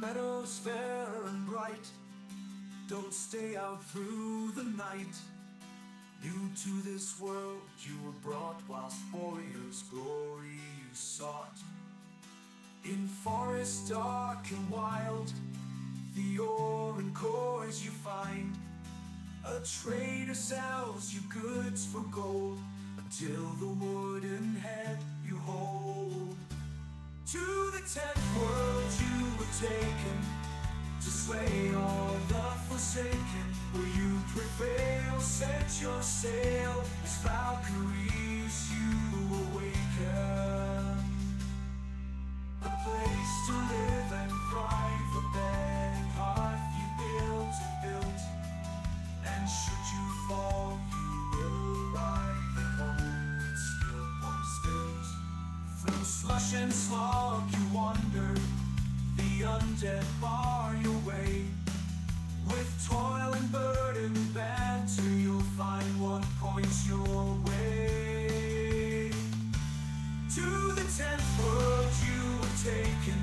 meadows fair and bright. Don't stay out through the night. New to this world you were brought, whilst warriors' glory you sought. In forests dark and wild, the ore and cores you find. A trader sells you goods for gold, until the wooden head you hold. To the 10th world you were taken, to slay all the forsaken. Will you prevail? Set your sail, as Valkyries you awaken. A place to live and thrive, a bed and hearth you built and built. And should you fall, you will arrive at home with skill points built. Through slush and slog you wander, the undead bar your way. With toil and burden banter, you'll find what points your way. To the 10th world you were taken,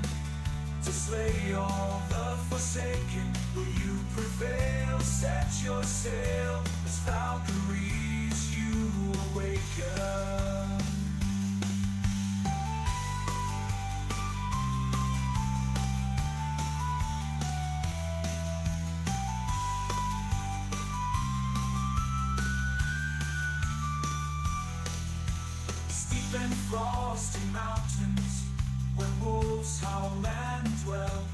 to slay all the forsaken. Will you prevail? Set your sail, as Valkyries you awaken. And frosty mountains, where wolves howl and dwell.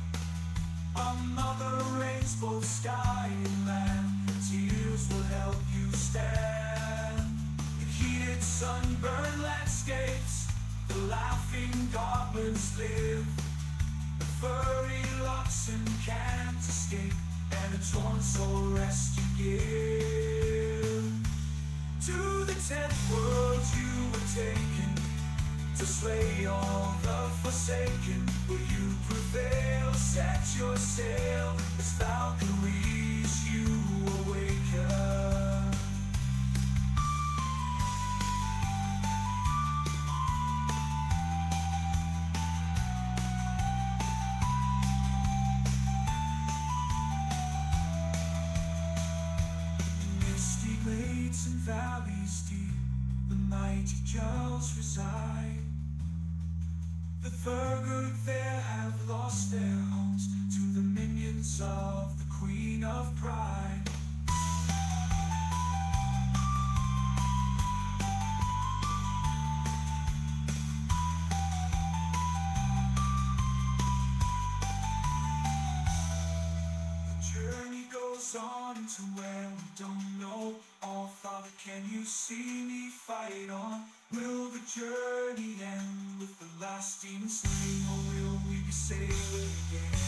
A mother rains both sky and land, tears will help you stand. In heated sunburned landscapes, the laughing goblins live. The furry oxen can't escape, and a torn soul rest you give. To the 10th world you were taken, to slay all the forsaken. Will you prevail? Set your sail, as Valkyries you awaken. Misty glades and valleys deep, the mighty Jarls reside. The Thurgood there have lost their homes to the minions of the Queen of Pride. The journey goes on to where we don't know. Oh Father, can you see me fight on? Will the journey end with the last demon slain, or will we be sailing again?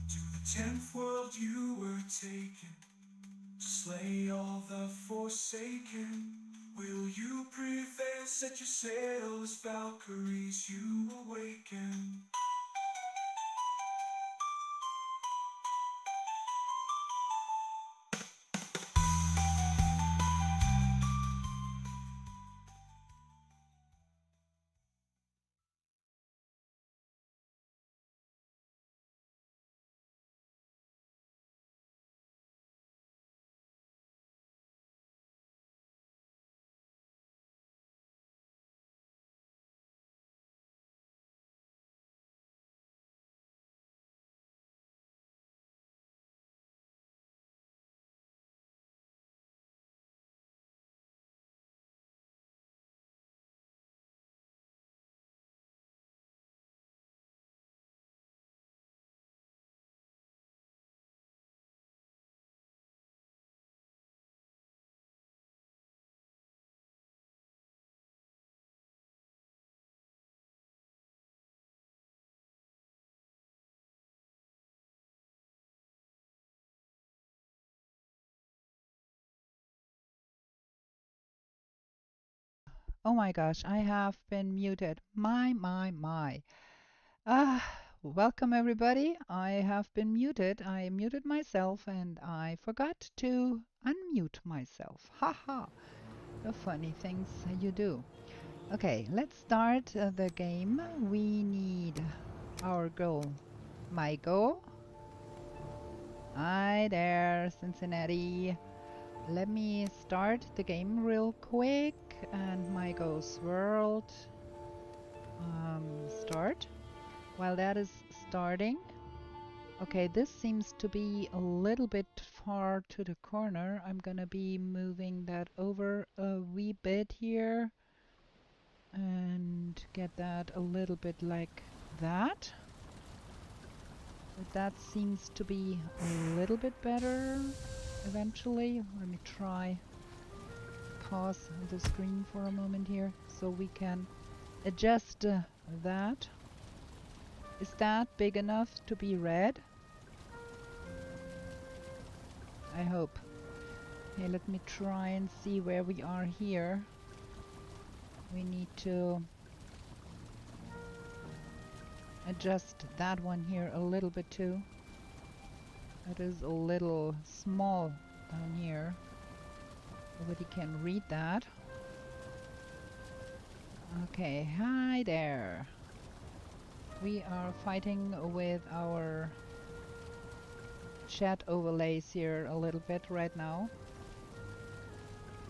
To the 10th world you were taken, to slay all the forsaken. Will you prevail? Set your sail, as Valkyries you awaken. Oh my gosh, I have been muted. My. Welcome everybody. I have been muted. I muted myself and I forgot to unmute myself. Haha. The funny things you do. Okay, let's start the game. We need our girl, Maigo. Hi there, Cincinnati. Let me start the game real quick and Maigo's world start. While that is starting, okay, this seems to be a little bit far to the corner. I'm gonna be moving that over a wee bit here and get that a little bit like that. But that seems to be a little bit better eventually. Let me try pause the screen for a moment here so we can adjust that. Is that big enough to be read? I hope. Okay, let me try and see where we are here. We need to adjust that one here a little bit too. That is a little small down here. Nobody can read that. Okay, hi there. We are fighting with our chat overlays here a little bit right now.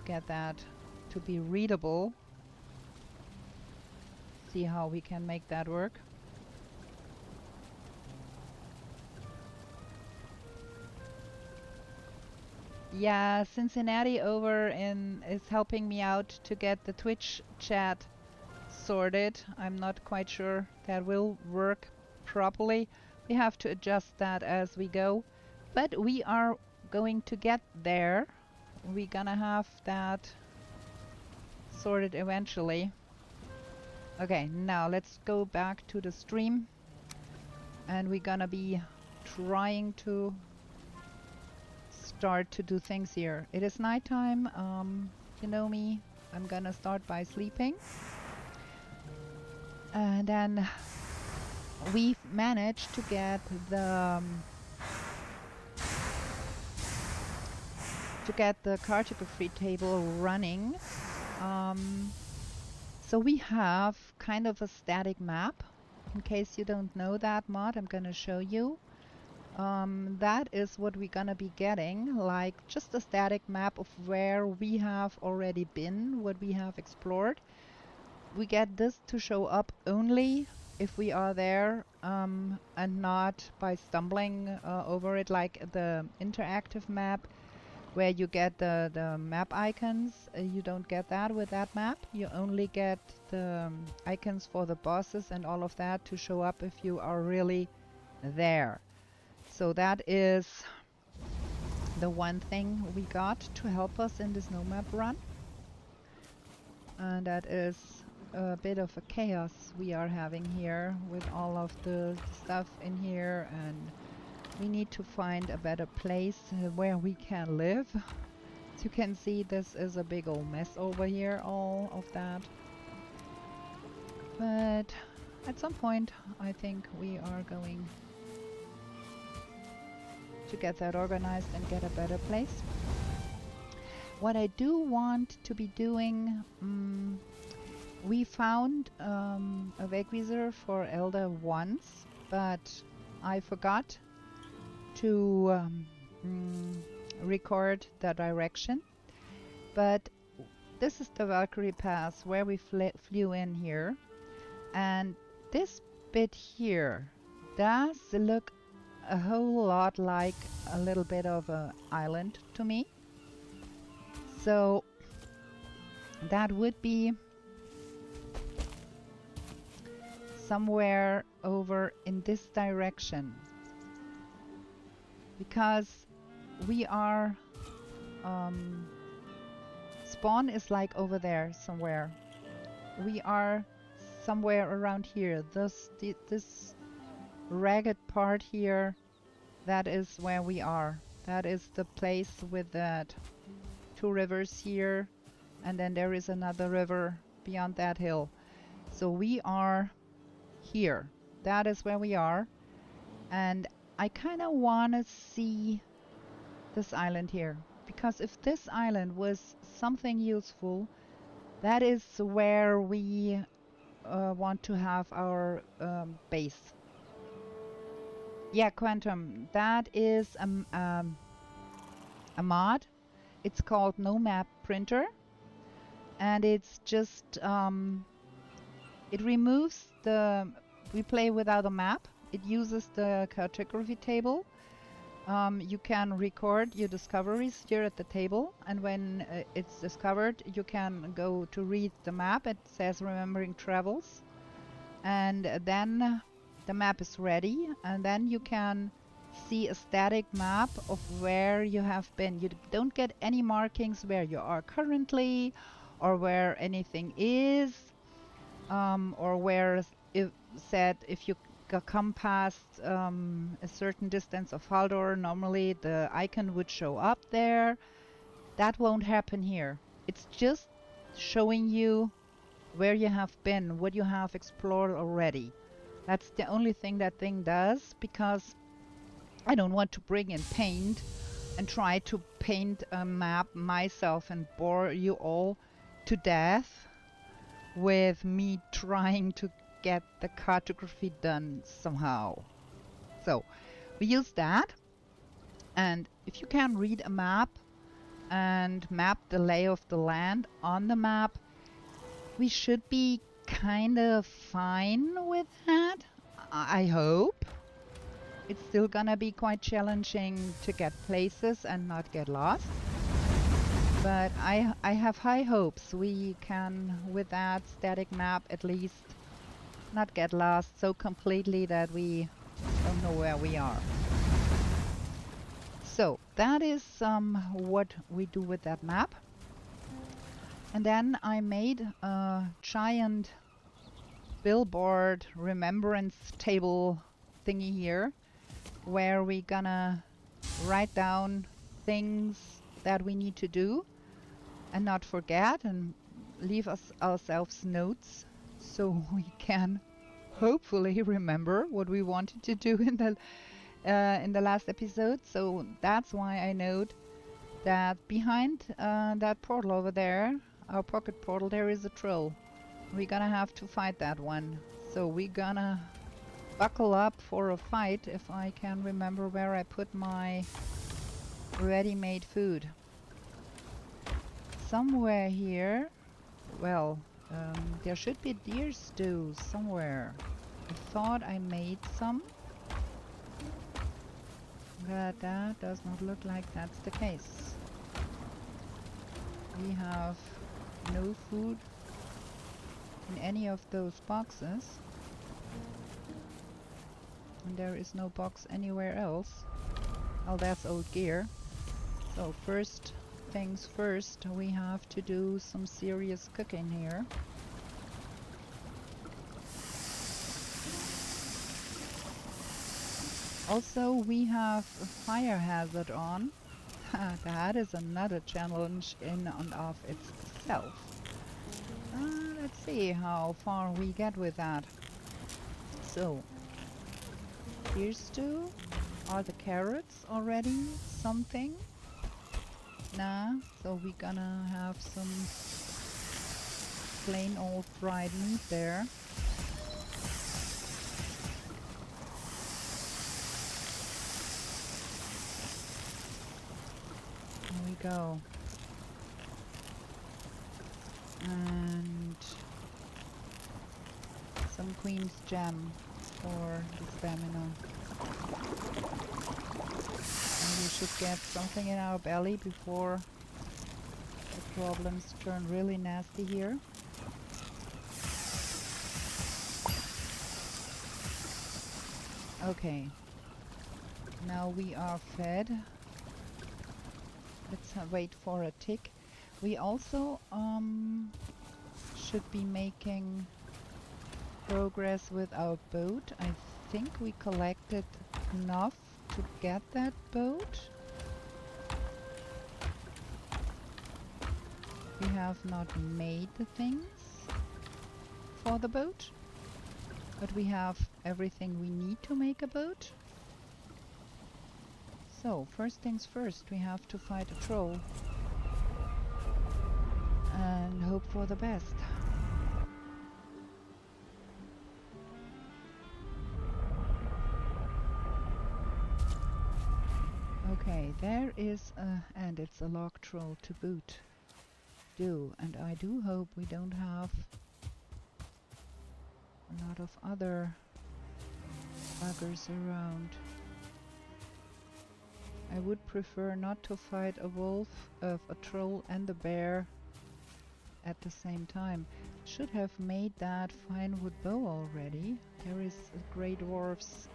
Get that to be readable. See how we can make that work. Yeah, Cincinnati over is helping me out to get the Twitch chat sorted. I'm not quite sure that will work properly. We have to adjust that as we go, but we are going to get there. We're gonna have that sorted eventually. Okay, now let's go back to the stream and we're gonna be trying to start to do things here. It is nighttime. You know me, I'm gonna start by sleeping. And then we've managed to get the cartography table running. So we have kind of a static map. In case you don't know that mod, I'm gonna show you. That is what we're gonna be getting, like just a static map of where we have already been, what we have explored. We get this to show up only if we are there and not by stumbling over it, like the interactive map where you get the map icons. You don't get that with that map. You only get the icons for the bosses and all of that to show up if you are really there. So that is the one thing we got to help us in this no map run. And that is a bit of a chaos we are having here with all of the stuff in here, and we need to find a better place where we can live. As you can see, this is a big old mess over here, all of that. But at some point I think we are going to get that organized and get a better place. What I do want to be doing, we found a Wake Reserve for Elder once, but I forgot to record the direction. But this is the Valkyrie Pass where we flew in here, and this bit here does look a whole lot like a little bit of an island to me. So that would be somewhere over in this direction, because we are spawn is like over there somewhere. We are somewhere around here. This ragged part here, that is where we are. That is the place with that two rivers here, and then there is another river beyond that hill. So we are here. That is where we are. And I kind of want to see this island here. Because if this island was something useful, that is where we want to have our base. Yeah, Quantum, that is a mod. It's called No Map Printer. And it's just, it removes we play without a map. It uses the cartography table. You can record your discoveries here at the table, and when it's discovered, you can go to read the map. It says remembering travels, and then the map is ready, and then you can see a static map of where you have been. You don't get any markings where you are currently, or where anything is, or where if you come past a certain distance of Haldor, normally the icon would show up there. That won't happen here. It's just showing you where you have been, what you have explored already. That's the only thing that thing does, because I don't want to bring in paint and try to paint a map myself and bore you all to death with me trying to get the cartography done somehow. So we use that, and if you can read a map and map the lay of the land on the map, we should be kind of fine with that. I hope. It's still gonna be quite challenging to get places and not get lost. But I have high hopes we can, with that static map, at least not get lost so completely that we don't know where we are. So that is what we do with that map. And then I made a giant billboard remembrance table thingy here, where we're gonna write down things that we need to do and not forget, and leave ourselves notes so we can hopefully remember what we wanted to do in the last episode. So that's why I note that behind that portal over there, our pocket portal, there is a troll. We're gonna have to fight that one. So we're gonna buckle up for a fight if I can remember where I put my ready-made food. Somewhere here, well, there should be deer stew somewhere. I thought I made some, but that does not look like that's the case. We have no food in any of those boxes, and there is no box anywhere else. Oh, that's old gear. So first things first, we have to do some serious cooking here. Also, we have a Firehazard on. That is another challenge in and of itself. Let's see how far we get with that. So, deer stew. Are the carrots already something? Nah, so we're gonna have some plain old fried meat there. There we go. And some Queen's Jam for the stamina. And we should get something in our belly before the problems turn really nasty here. Okay. Now we are fed. Let's wait for a tick. We also should be making progress with our boat. I think we collected enough to get that boat. We have not made the things. for the boat. But we have everything we need to make a boat. So, first things first, we have to fight a troll. And hope for the best. Okay, there is a... and it's a log troll to boot. And I do hope we don't have a lot of other buggers around. I would prefer not to fight a wolf, a troll and a bear at the same time. Should have made that fine wood bow already. There is a Grey Dwarfs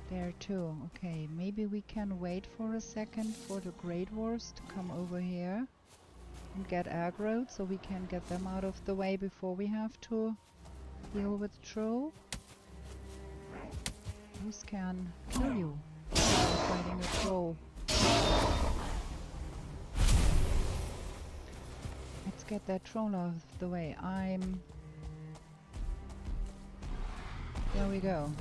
there too. Okay, maybe we can wait for a second for the Grey Dwarfs to come over here and get aggroed so we can get them out of the way before we have to deal with troll. Those can kill you fighting a troll. Let's get that troll out of the way. There we go.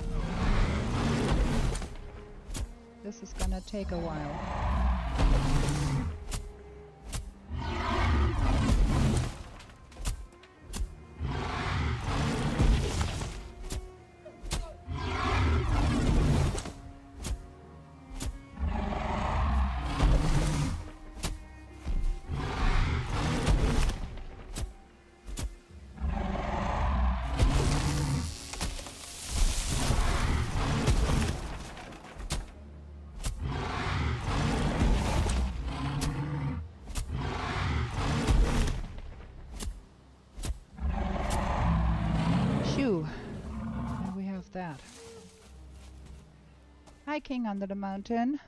This is gonna take a while. And we have that. Hiking under the mountain.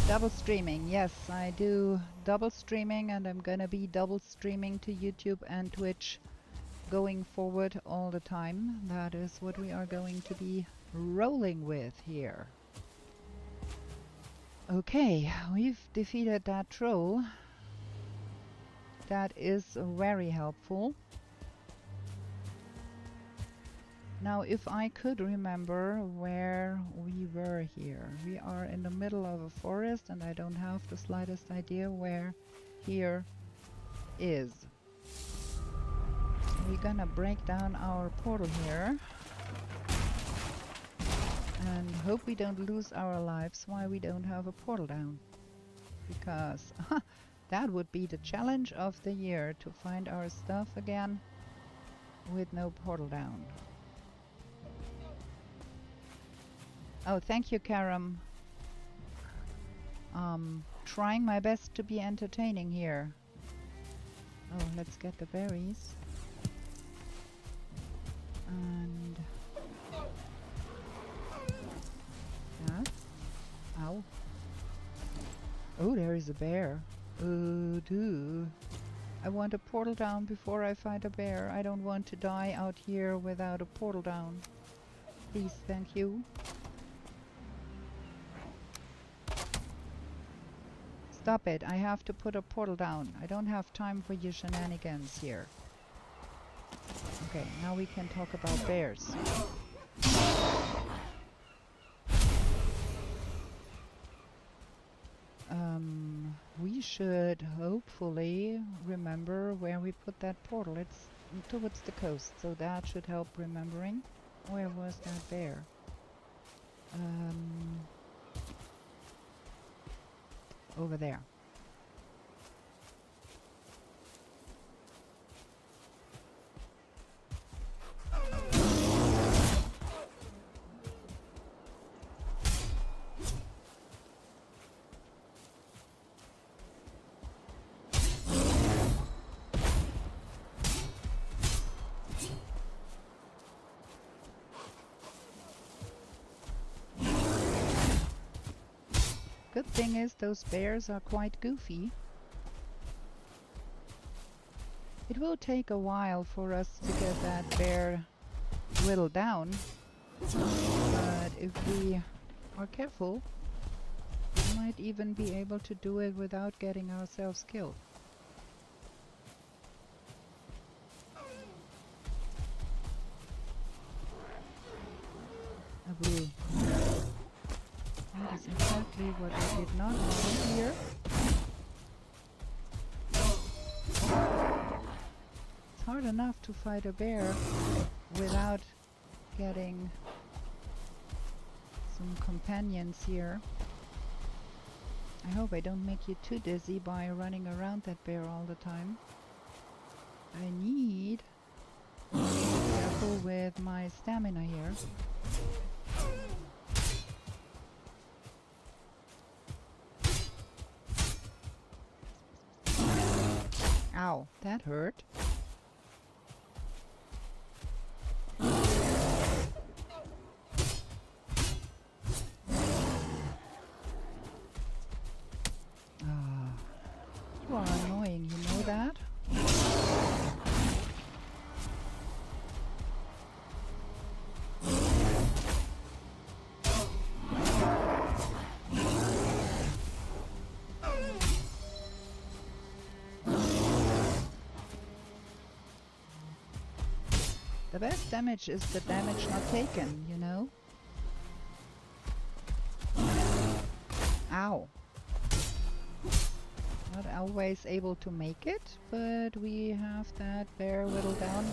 Double streaming. Yes, I do double streaming, and I'm gonna be double streaming to YouTube and Twitch going forward all the time. That is what we are going to be rolling with here. Okay, we've defeated that troll. That is very helpful. Now, if I could remember where we were here. We are in the middle of a forest and I don't have the slightest idea where here is. We're gonna break down our portal here and hope we don't lose our lives while we don't have a portal down. Because that would be the challenge of the year, to find our stuff again with no portal down. Oh, thank you, Karam. Trying my best to be entertaining here. Oh, let's get the berries. And... that. Ow. Oh, there is a bear. Oh, dude. I want a portal down before I find a bear. I don't want to die out here without a portal down. Please, thank you. Stop it, I have to put a portal down. I don't have time for your shenanigans here. Okay, now we can talk about bears. We should hopefully remember where we put that portal. It's towards the coast, so that should help remembering. Where was that bear? Over there. Good thing is those bears are quite goofy. It will take a while for us to get that bear whittled down, but if we are careful, we might even be able to do it without getting ourselves killed. That is exactly what I did not want here. It's hard enough to fight a bear without getting some companions here. I hope I don't make you too dizzy by running around that bear all the time. I need to be careful with my stamina here. Ow, that hurt. You are annoying, you know that? The best damage is the damage not taken, you know? Ow. Not always able to make it, but we have that bear whittled down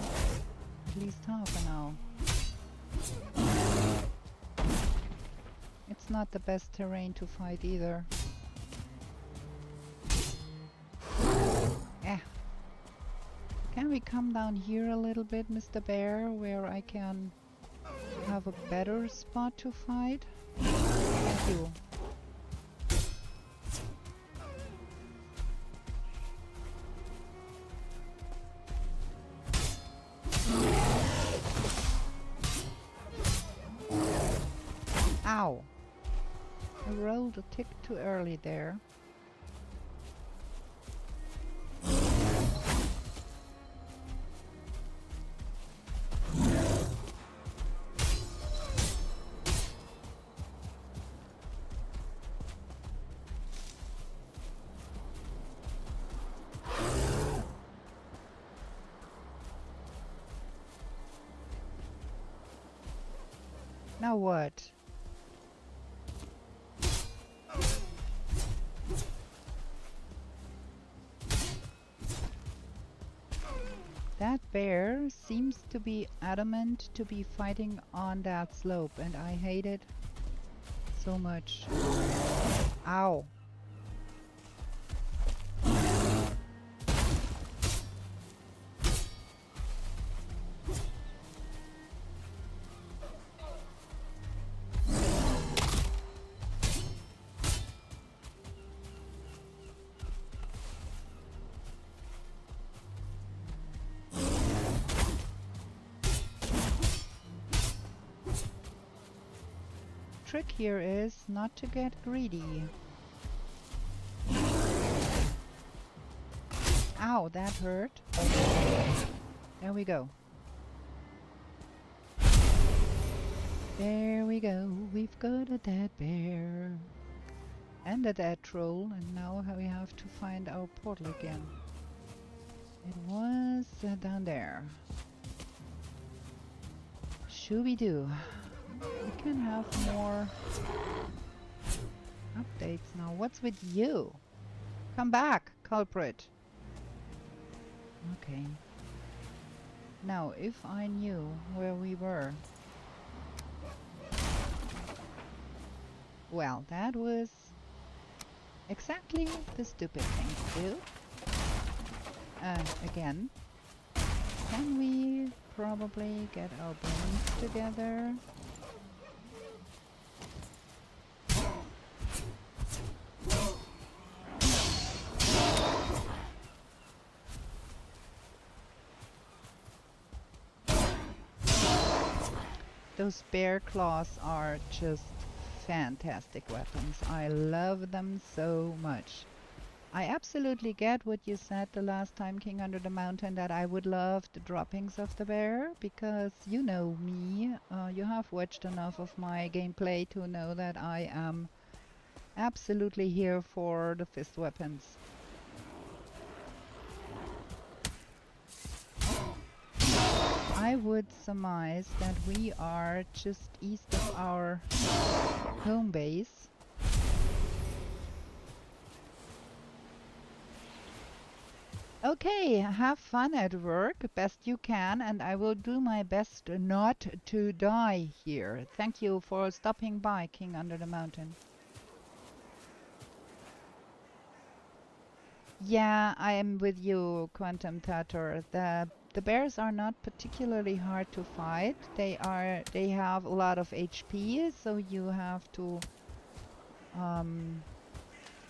at least half an hour. It's not the best terrain to fight either. Can we come down here a little bit, Mr. Bear, where I can have a better spot to fight? Thank you. Ow! I rolled a tick too early there. Now what? That bear seems to be adamant to be fighting on that slope, and I hate it so much. Ow. Trick here is not to get greedy. Ow, that hurt. There we go. There we go. We've got a dead bear. And a dead troll. And now we have to find our portal again. It was down there. Shooby-doo. We can have more updates now. What's with you? Come back, culprit. Okay. Now, if I knew where we were. Well, that was exactly the stupid thing to do. Again. Can we probably get our brains together? Those bear claws are just fantastic weapons. I love them so much. I absolutely get what you said the last time, King Under the Mountain, that I would love the droppings of the bear, because you know me, you have watched enough of my gameplay to know that I am absolutely here for the fist weapons. I would surmise that we are just east of our home base. Okay, have fun at work, best you can, and I will do my best not to die here. Thank you for stopping by, King Under the Mountain. Yeah, I am with you, Quantum Tator. The bears are not particularly hard to fight. They have a lot of HP, so you have to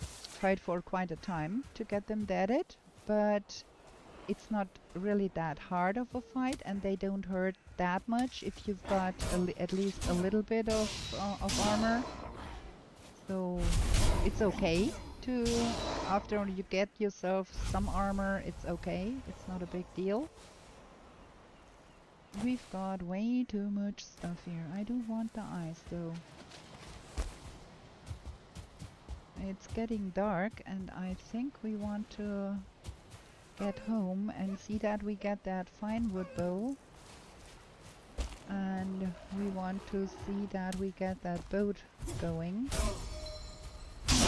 fight for quite a time to get them deaded, but it's not really that hard of a fight, and they don't hurt that much if you've got at least a little bit of armor. So it's okay to, after you get yourself some armor, it's okay. It's not a big deal. We've got way too much stuff here. I do want the ice though. It's getting dark and I think we want to get home and see that we get that fine wood bow. And we want to see that we get that boat going. I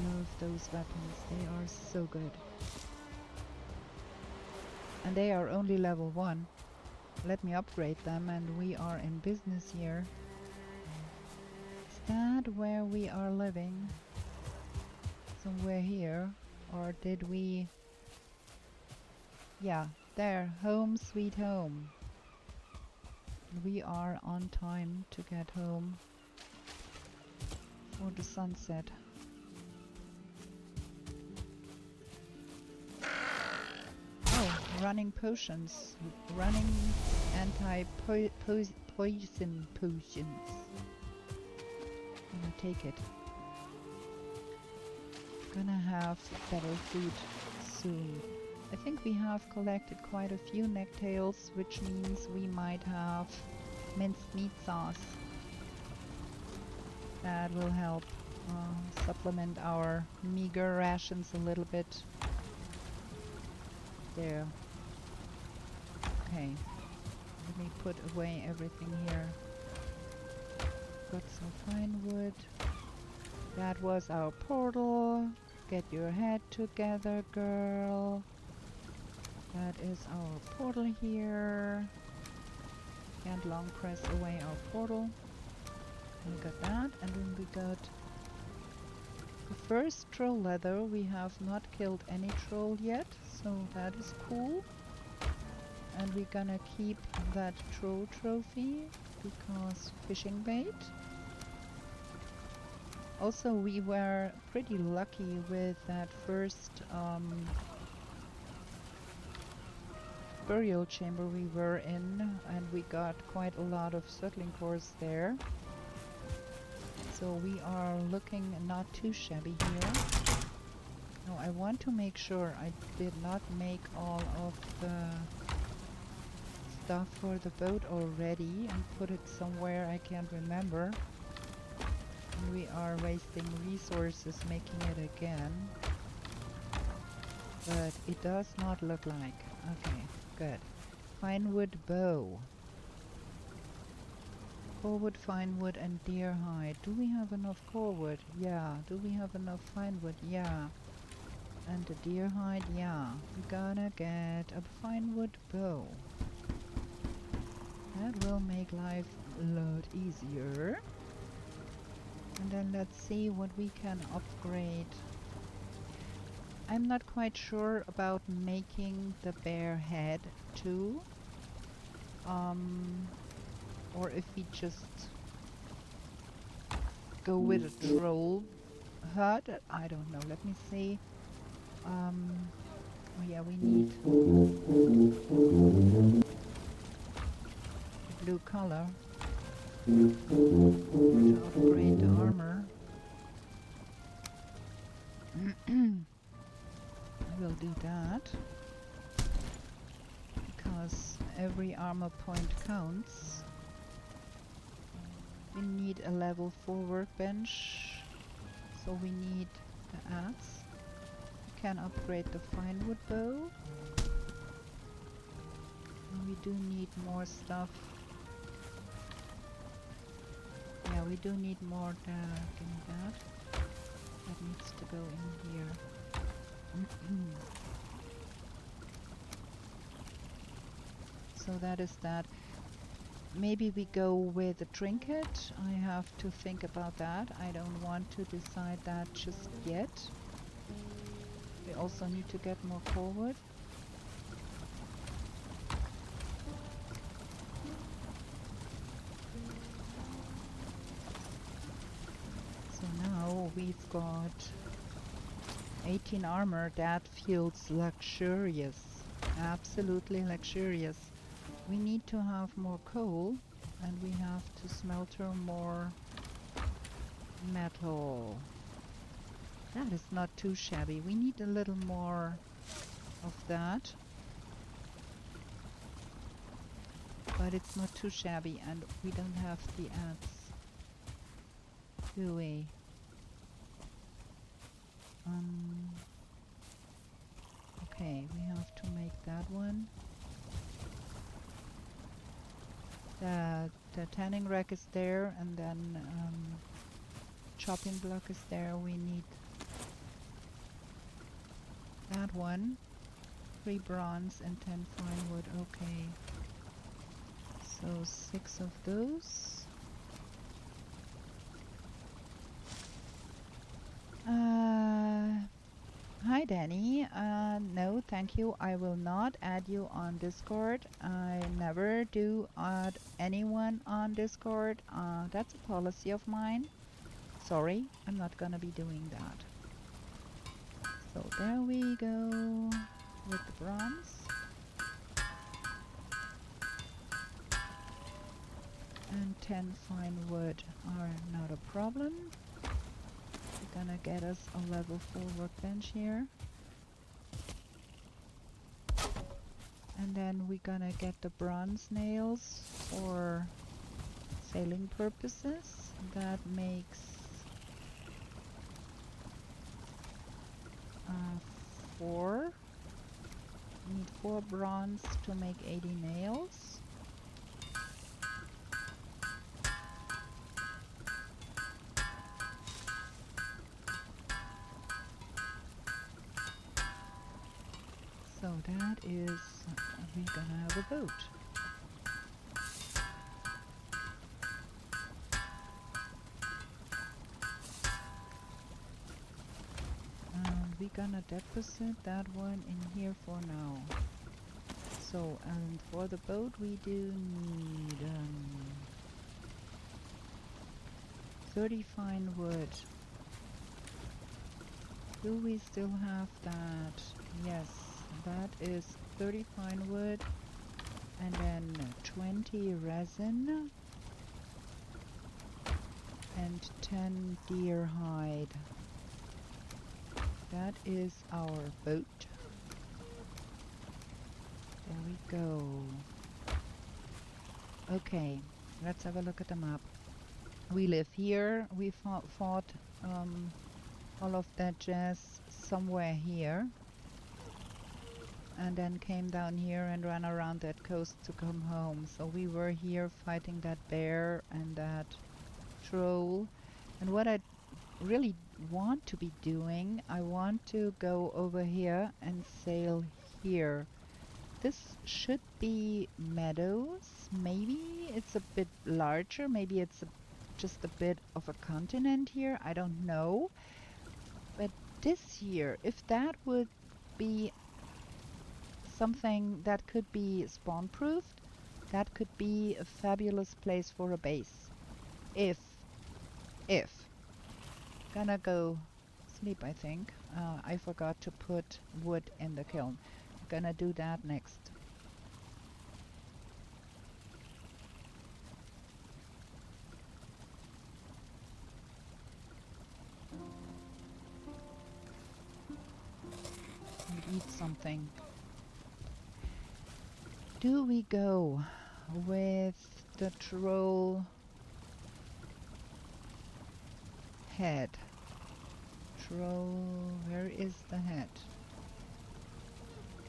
love those weapons, they are so good. And they are only level 1. Let me upgrade them and we are in business here. Is that where we are living? Somewhere here? Or did we... Yeah, there, home sweet home. We are on time to get home for the sunset. Oh, running potions. Running anti-poison potions. I'm gonna take it. Gonna have better food soon. I think we have collected quite a few necktails, which means we might have minced meat sauce. That will help supplement our meager rations a little bit. There. Okay. Let me put away everything here. Got some fine wood. That was our portal. Get your head together, girl. That is our portal here. Can't long press away our portal. We got that, and then we got the first troll leather. We have not killed any troll yet, so that is cool. And we're gonna keep that troll trophy because fishing bait. Also, we were pretty lucky with that first burial chamber we were in, and we got quite a lot of settling cores there. So we are looking not too shabby here. Now I want to make sure I did not make all of the stuff for the boat already and put it somewhere I can't remember. And we are wasting resources making it again. But it does not look like. Okay, good. Fine wood bow. Core wood, fine wood, and deer hide. Do we have enough core wood? Yeah. Do we have enough fine wood? Yeah. And the deer hide? Yeah. We gotta get a fine wood bow. That will make life a lot easier. And then let's see what we can upgrade. I'm not quite sure about making the bear head too. Or if we just go with a troll hut. I don't know. Let me see. Oh yeah, we need blue color to upgrade the armor. We'll do that because every armor point counts. We need a level 4 workbench, so we need the axe. We can upgrade the fine wood bow. And we do need more stuff. Yeah, we do need more. Give me that. That needs to go in here. So that is that. Maybe we go with a trinket. I have to think about that. I don't want to decide that just yet. We also need to get more forward. So now we've got 18 armor. That feels luxurious. Absolutely luxurious. We need to have more coal, and we have to smelter more metal. That is not too shabby. We need a little more of that. But it's not too shabby, and we don't have the ads, do we? Okay, we have to make that one. The tanning rack is there, and then chopping block is there. We need that one. 3 bronze and 10 fine wood. Okay. So 6 of those. Hi Danny. No, thank you. I will not add you on Discord. I never do add anyone on Discord. That's a policy of mine. Sorry, I'm not gonna be doing that. So there we go with the bronze. And 10 fine wood are not a problem. We're gonna get us a level 4 workbench here. And then we're gonna get the bronze nails for sailing purposes. That makes 4. We need 4 bronze to make 80 nails. So that is, we're gonna have a boat. We're gonna deposit that one in here for now. So, and for the boat we do need 30 fine wood. Do we still have that? Yes, that is 30 fine wood, and then 20 resin and 10 deer hide. That is our boat. There we go. Okay, let's have a look at the map. We live here. We fought all of that jazz somewhere here, and then came down here and ran around that coast to come home. So we were here fighting that bear and that troll. And what I really want to be doing, I want to go over here and sail here. This should be meadows. Maybe it's a bit larger. Maybe it's just a bit of a continent here. I don't know. But this here, if that would be something that could be spawn-proofed, that could be a fabulous place for a base. If. Gonna go sleep, I think. I forgot to put wood in the kiln. Gonna do that next. And eat something. Do we go with the troll head? Troll, where is the head?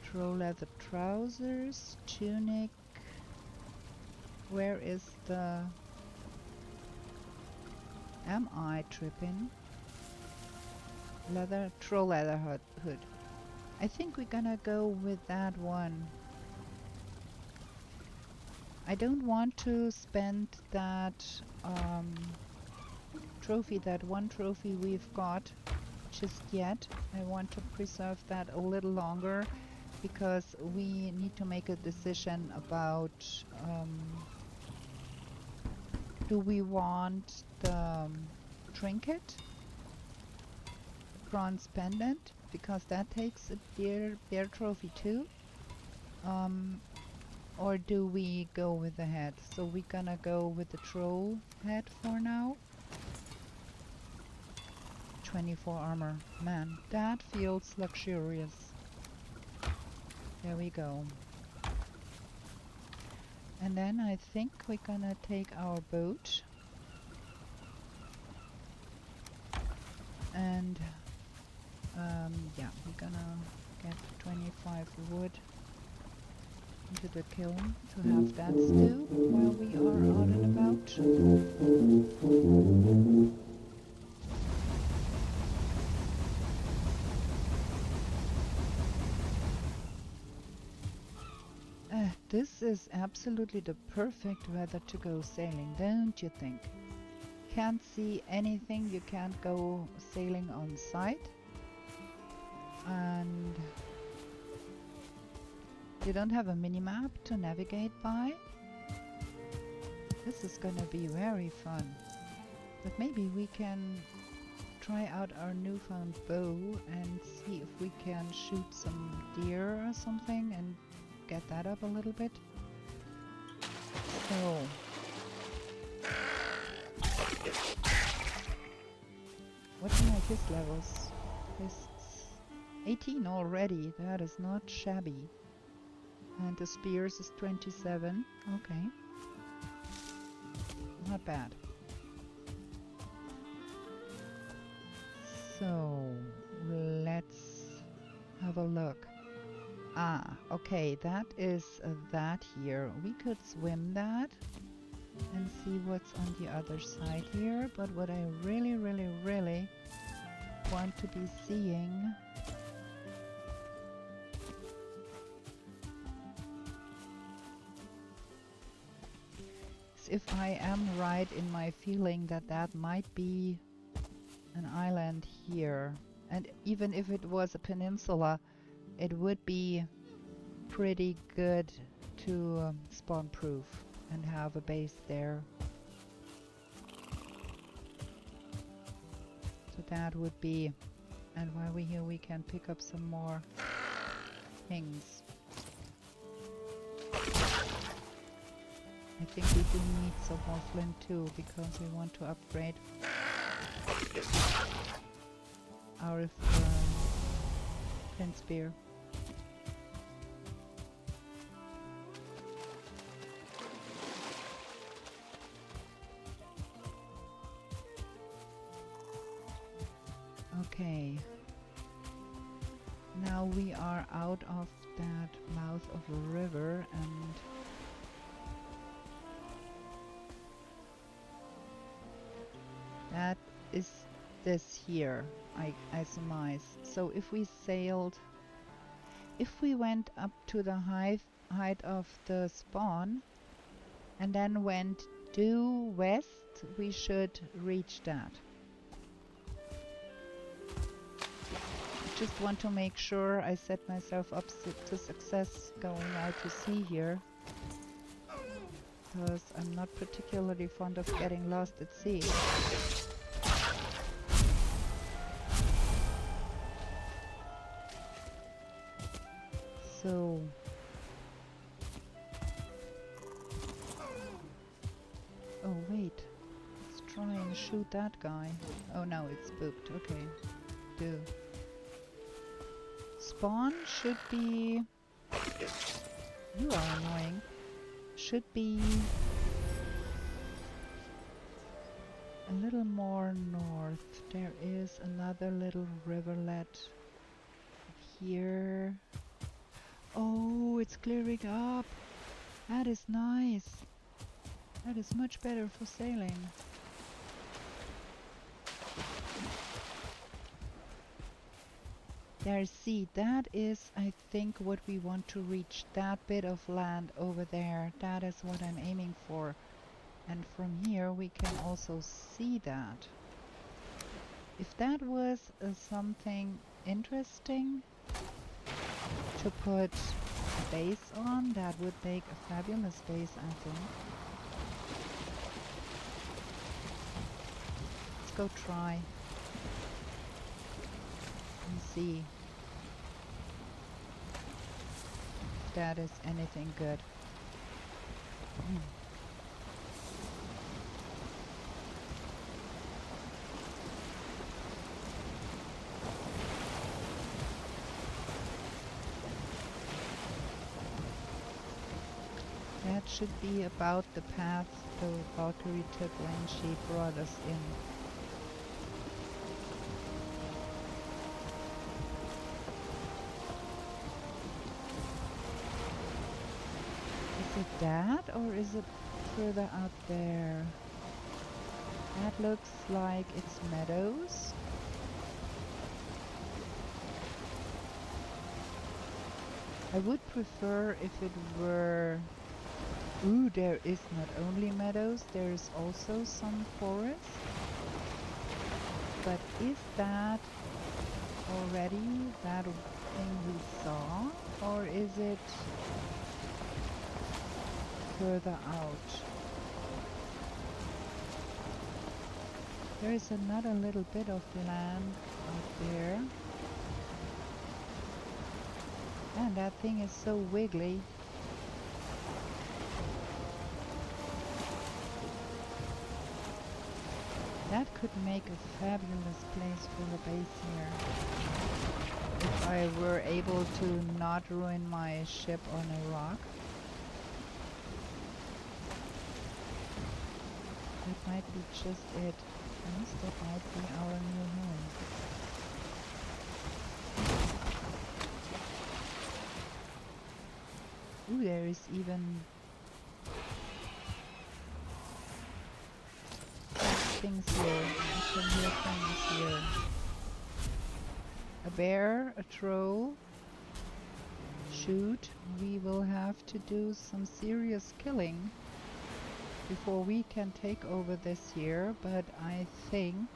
Troll leather trousers, tunic. Where is the... Am I tripping? Leather, troll leather hood. I think we're gonna go with that one. I don't want to spend that trophy, that one trophy we've got just yet. I want to preserve that a little longer because we need to make a decision about do we want the trinket, bronze pendant, because that takes a bear trophy too, or do we go with the head? So we're gonna go with the troll head for now. 24 armor. Man, that feels luxurious. There we go. And then I think we're gonna take our boat and yeah, we're gonna get 25 wood into the kiln to have that stew while we are out and about. This is absolutely the perfect weather to go sailing, don't you think? Can't see anything, you can't go sailing on site. And you don't have a mini-map to navigate by. This is gonna be very fun. But maybe we can try out our newfound bow and see if we can shoot some deer or something and get that up a little bit. So what are my fist levels? Fists 18 already, that is not shabby. And the spears is 27. Okay. Not bad. So let's have a look. Ah, okay, that is that here. We could swim that and see what's on the other side here, but what I really want to be seeing is if I am right in my feeling that that might be an island here. And even if it was a peninsula, it would be pretty good to spawn proof and have a base there. So that would be, and while we're here we can pick up some more things. I think we do need some more flint too, because we want to upgrade our flint spear. Okay, now we are out of that mouth of a river, and that is this here, I surmise. So if we sailed, if we went up to the height of the spawn and then went due west, we should reach that. Just want to make sure I set myself up to success going out to sea here, because I'm not particularly fond of getting lost at sea. So oh wait, let's try and shoot that guy. Oh no, it's booked. Okay, do. Spawn should be... You are annoying. Should be a little more north. There is another little riverlet here. Oh, it's clearing up. That is nice. That is much better for sailing. There's C. That is, I think, what we want to reach. That bit of land over there. That is what I'm aiming for. And from here we can also see that. If that was something interesting to put a base on, that would make a fabulous base, I think. Let's go try and see if that is anything good. That should be about the path the Valkyrie took when she brought us in. Is it that, or is it further out there? That looks like it's meadows. I would prefer if it were... Ooh, there is not only meadows, there is also some forest. But is that already that thing we saw? Or is it further out? There is another little bit of land out there. And that thing is so wiggly. That could make a fabulous place for a base here. If I were able to not ruin my ship on a rock. That might be just it. Yes, that might be our new home. Ooh, there is even things here. I can hear things here. A bear, a troll. Shoot, we will have to do some serious killing before we can take over this here, but I think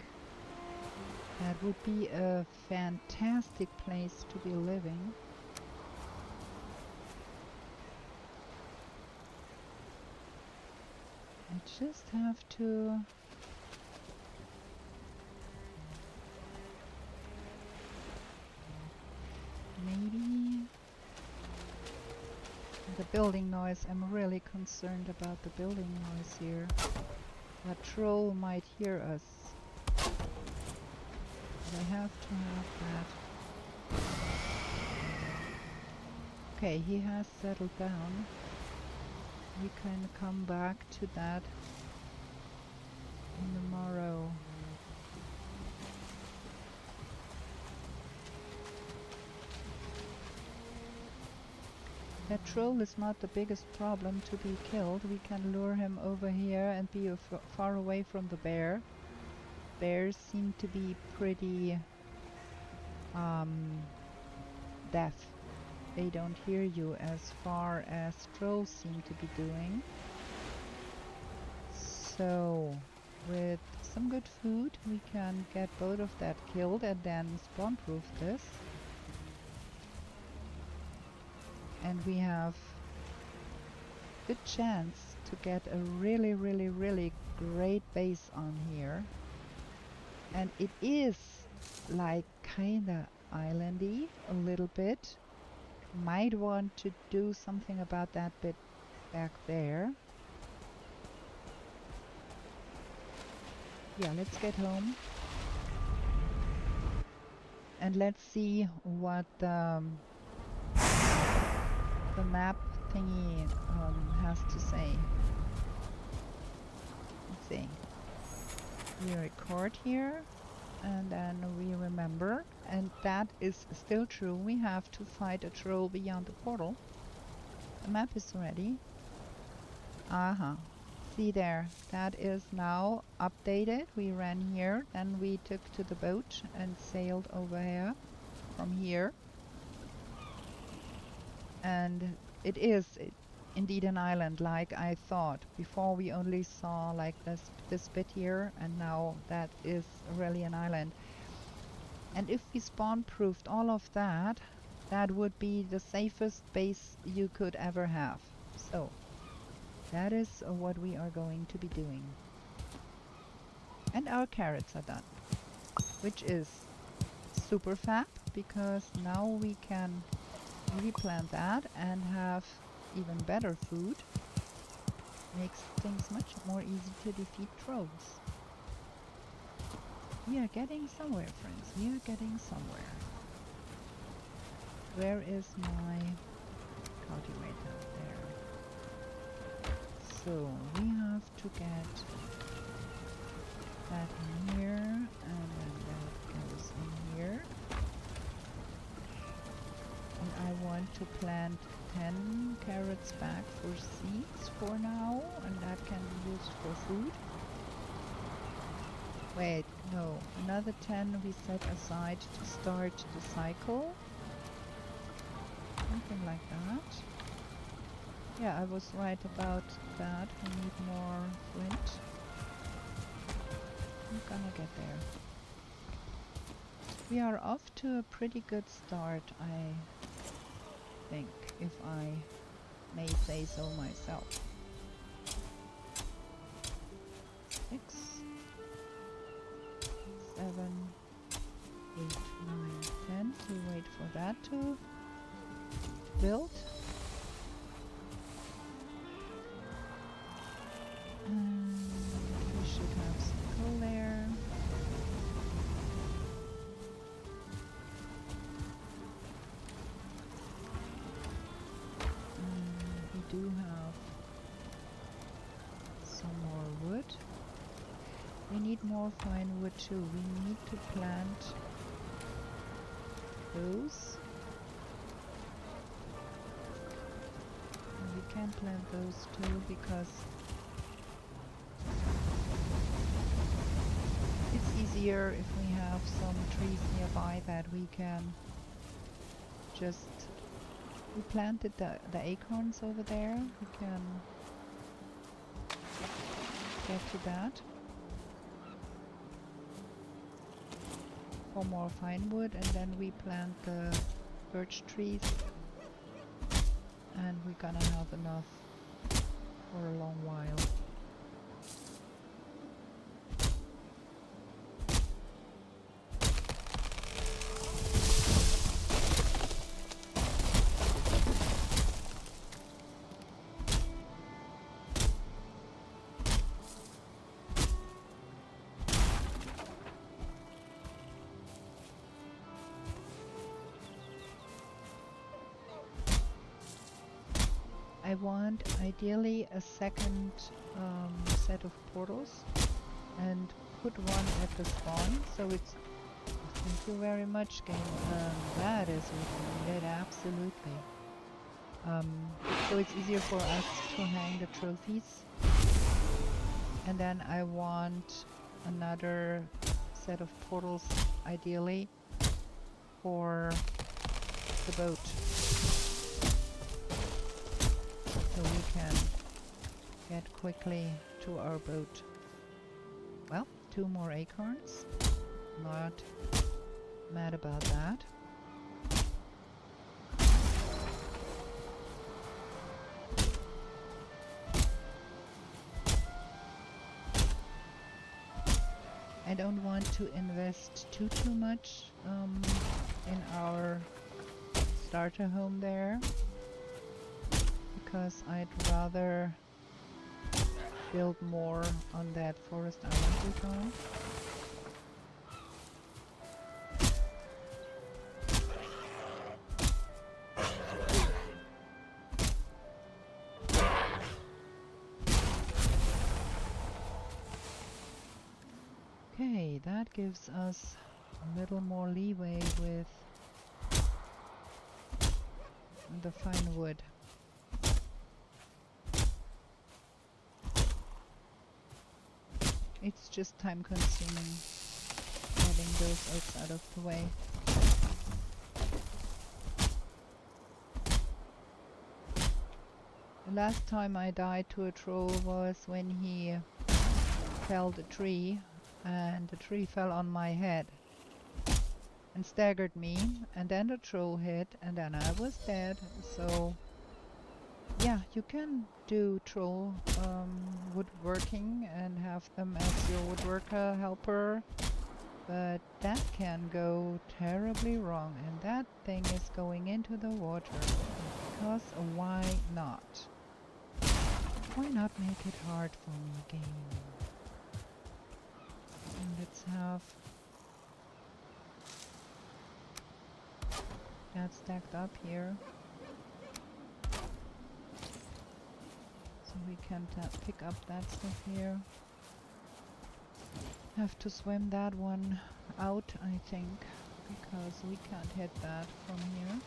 that would be a fantastic place to be living. I just have to maybe the building noise. I'm really concerned about the building noise here. That troll might hear us. But I have to have that. Okay, he has settled down. We can come back to that in the morrow. That troll is not the biggest problem to be killed. We can lure him over here and be far away from the bear. Bears seem to be pretty deaf. They don't hear you as far as trolls seem to be doing. So, with some good food, we can get both of that killed and then spawn-proof this. And we have good chance to get a really, really, really great base on here. And it is like kinda islandy a little bit. Might want to do something about that bit back there. Yeah, let's get home. And let's see what the map thingy has to say. Let's see. We record here. And then we remember, and that is still true. We have to fight a troll beyond the portal. The map is ready. See there, that is now updated. We ran here, then we took to the boat and sailed over here. from here. And it is indeed an island, like I thought. Before we only saw like this bit here, and now that is really an island. And if we spawn-proofed all of that, that would be the safest base you could ever have. So that is what we are going to be doing. And our carrots are done, which is super fab, because now we can replant that and have even better food. Makes things much more easy to defeat trolls. We are getting somewhere, friends. We are getting somewhere. Where is my cultivator? There. So we have to get that in here, and then that goes in here. And I want to plant 10 carrots back for seeds for now, and that can be used for food. Wait, no, another 10 we set aside to start the cycle. Something like that. Yeah, I was right about that. We need more flint. I'm gonna get there. We are off to a pretty good start, I think, if I may say so myself. 6, 7, 8, 9, 10. We wait for that to build. And we should have some coal there. We do have some more wood. We need more fine wood too. We need to plant those. And we can plant those too because it's easier if we have some trees nearby that we can just... We planted the acorns over there. We can get to that. For more fine wood, and then we plant the birch trees, and we're gonna have enough for a long while. I want ideally a second set of portals and put one at the spawn, so it's... Thank you very much, game. That is what we needed, absolutely. So it's easier for us to hang the trophies. And then I want another set of portals, ideally, for the boat. So we can get quickly to our boat. Well, 2 more acorns. Not mad about that. I don't want to invest too much in our starter home there, because I'd rather build more on that forest island we found. Okay, that gives us a little more leeway with the fine wood. It's just time consuming getting those oaks out of the way. Last time I died to a troll was when he felled a tree and the tree fell on my head and staggered me, and then the troll hit and then I was dead. So yeah, you can do troll woodworking and have them as your woodworker helper, but that can go terribly wrong, and that thing is going into the water. Because why not? Why not make it hard for me, game? And let's have that stacked up here. So we can pick up that stuff here. Have to swim that one out, I think, because we can't hit that from here.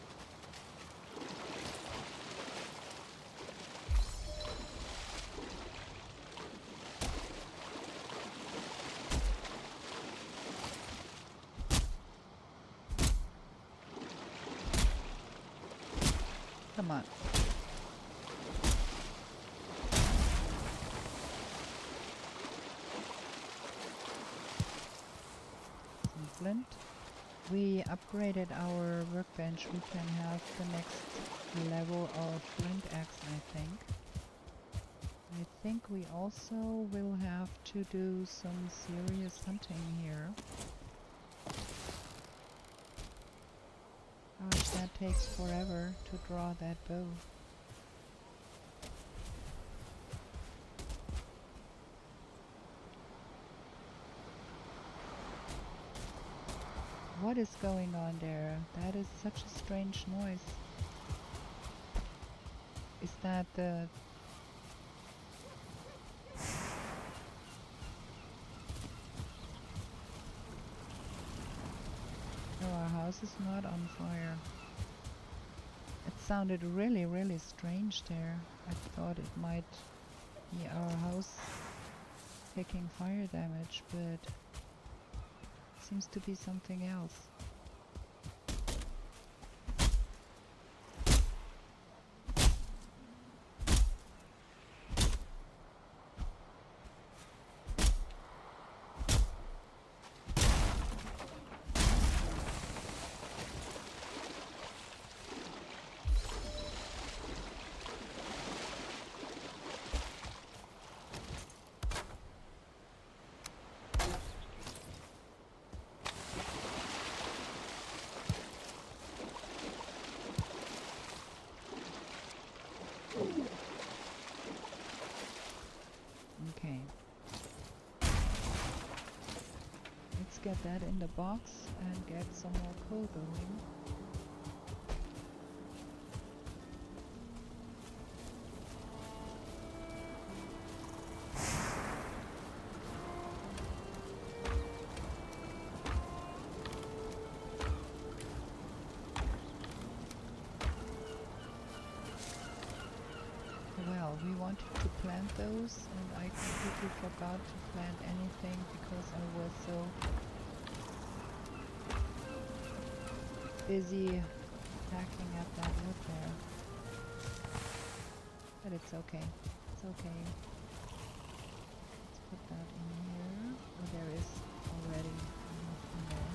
Come on. Some flint. We upgraded our workbench. We can have the next level of flint axe, I think. I think we also will have to do some serious hunting here. Gosh, that takes forever to draw that bow. What is going on there? That is such a strange noise. Is that the... No, our house is not on fire. It sounded really, really strange there. I thought it might be our house taking fire damage, but seems to be something else. Okay. Let's get that in the box and get some more coal going. Well, we wanted to plant those and I completely forgot to plant anything because I was so busy hacking at that wood there. But it's okay. It's okay. Let's put that in here. Oh, there is already enough in there.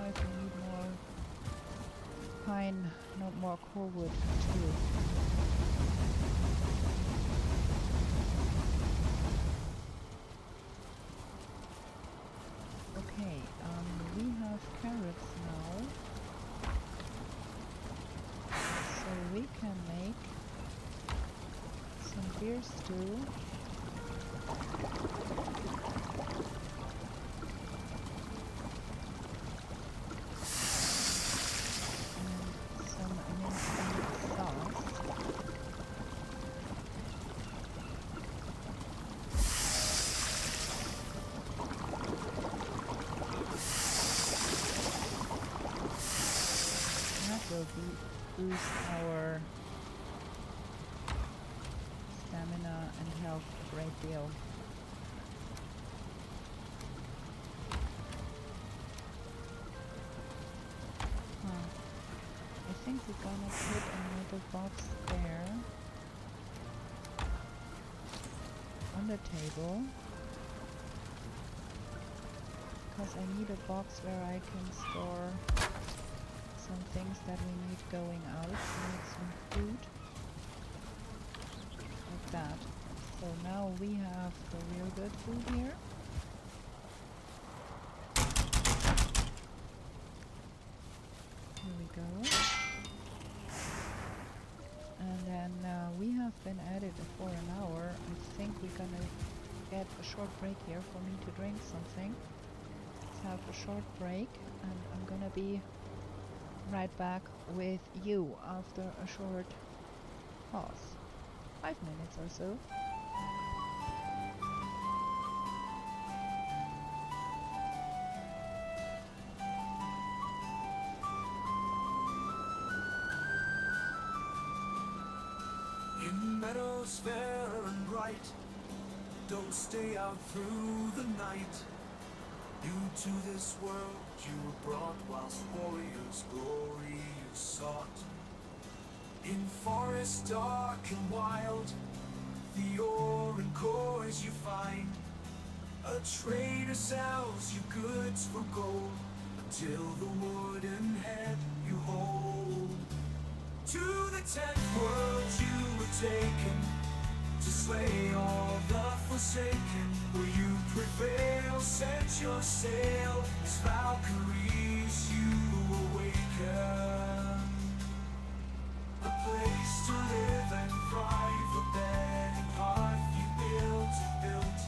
We need more pine, not more core wood too. Okay, we have carrots now, so we can make some beer stew. Will boost our stamina and health a great deal. think we're gonna put another box there on the table, because I need a box where I can store some things that we need going out. We need some food, like that. So now we have the real good food here. Here we go. And then we have been at it for an hour. I think we're gonna get a short break here for me to drink something. Let's have a short break, and I'm gonna be right back with you after a short pause. 5 minutes or so. In meadows fair and bright, don't stay out through the night. New to this world you were brought, whilst warriors' glory you sought. In forests dark and wild, the ore and cores you find. A trader sells you goods for gold, until the wooden head you hold. To the 10th world you were taken, to slay all the forsaken. Will you prevail? Set your sail, as Valkyries you awaken. A place to live and thrive, a bed and hearth you built.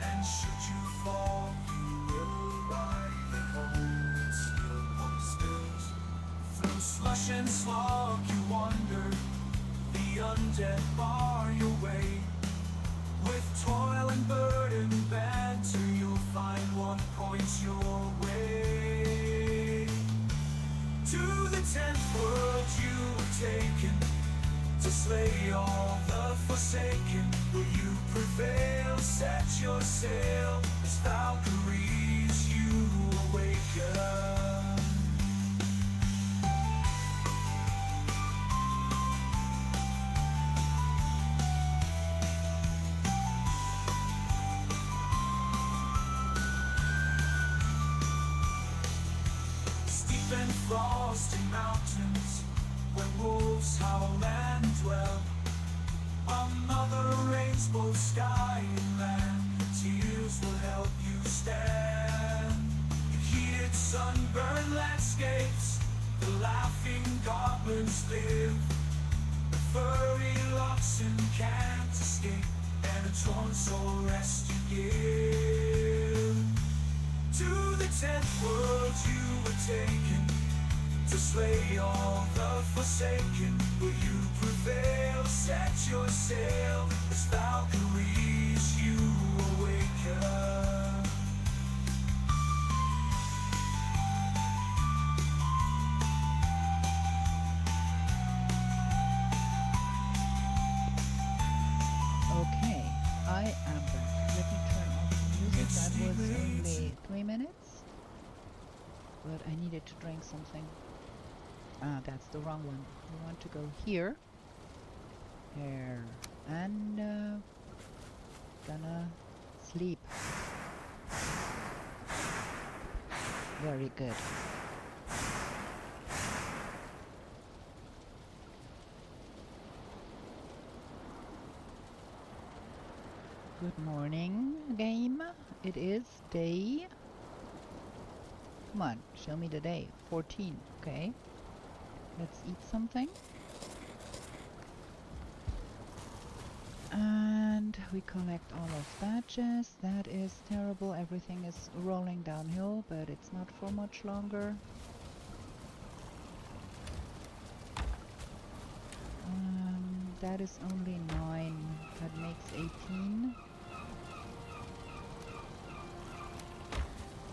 And should you fall, you will arrive at home and still home spilt. Through slush and slog you wander, the undead bar your way. With toil and burden banter, you'll find one points your way. To the 10th world you were taken, to slay all the forsaken. Will you prevail? Set your sail, as Valkyries you awaken. Frosty mountains, where wolves howl and dwell. On mother rains both sky and land, tears will help you stand. In heated sunburned landscapes, the laughing goblins live. The furry oxen can't escape, and a torn soul rest you give. To the 10th world you were taken, to slay all the forsaken. Will you prevail? Set your sail, as Valkyries you awaken. Okay, I am back. Let me turn off the music. That was only 3 minutes, but I needed to drink something. Ah, that's the wrong one. We want to go here. There. And gonna sleep. Very good. Good morning, game. It is day... Come on, show me the day. 14, okay. Let's eat something. And we collect all of badges. That is terrible. Everything is rolling downhill, but it's not for much longer. That is only 9. That makes 18.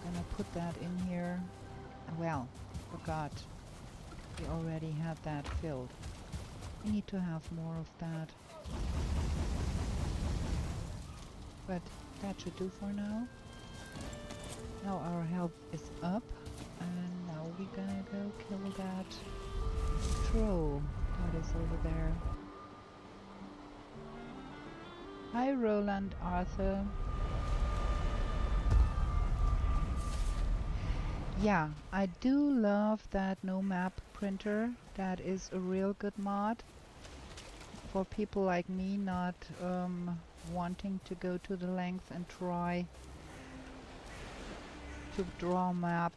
Gonna put that in here. Well, forgot. We already had that filled. We need to have more of that. But that should do for now. Now our health is up, and now we're gonna go kill that troll that is over there. Hi Roland, Arthur. Yeah, I do love that no map printer. That is a real good mod for people like me not wanting to go to the length and try to draw a map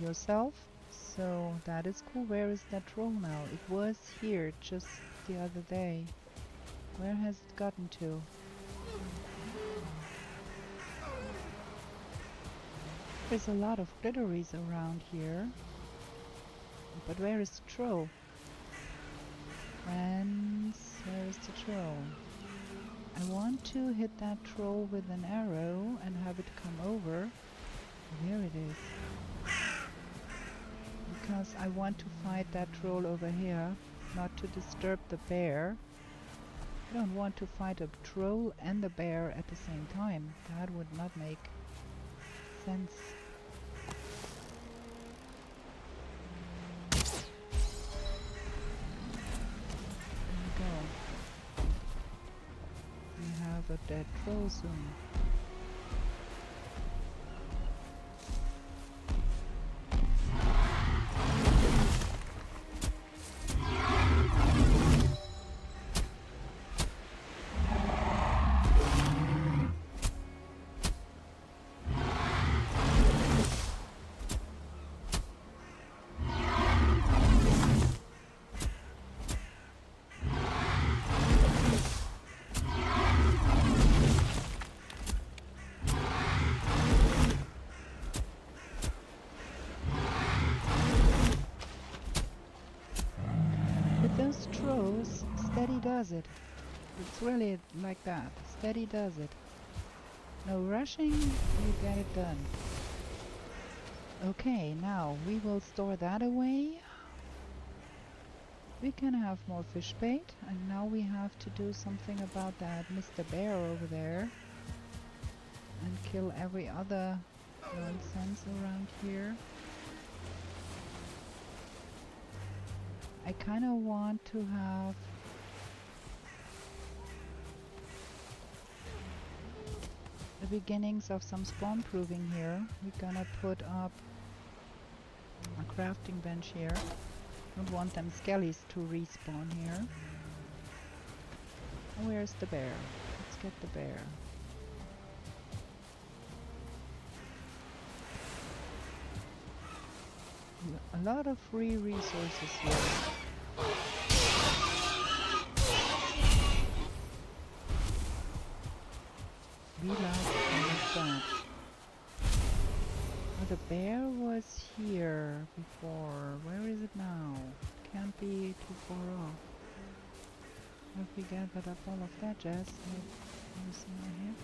yourself. So that is cool. Where is that troll now? It was here just the other day. Where has it gotten to? There's a lot of glitteries around here. But where is the troll? Friends, where is the troll? I want to hit that troll with an arrow and have it come over. There it is. Because I want to fight that troll over here, not to disturb the bear. I don't want to fight a troll and a bear at the same time. That would not make sense. We have a dead troll soon. Those trolls, steady does it. It's really like that. Steady does it. No rushing, you get it done. Okay, now we will store that away. We can have more fish bait, and now we have to do something about that Mr. Bear over there and kill every other nonsense around here. I kind of want to have the beginnings of some spawn proving here. We're gonna put up a crafting bench here. Don't want them skellies to respawn here. Where's the bear? Let's get the bear. A lot of free resources here. We like that. Oh, the bear was here before. Where is it now? Can't be too far off. Have we gathered up all of that jazz? Let me see here.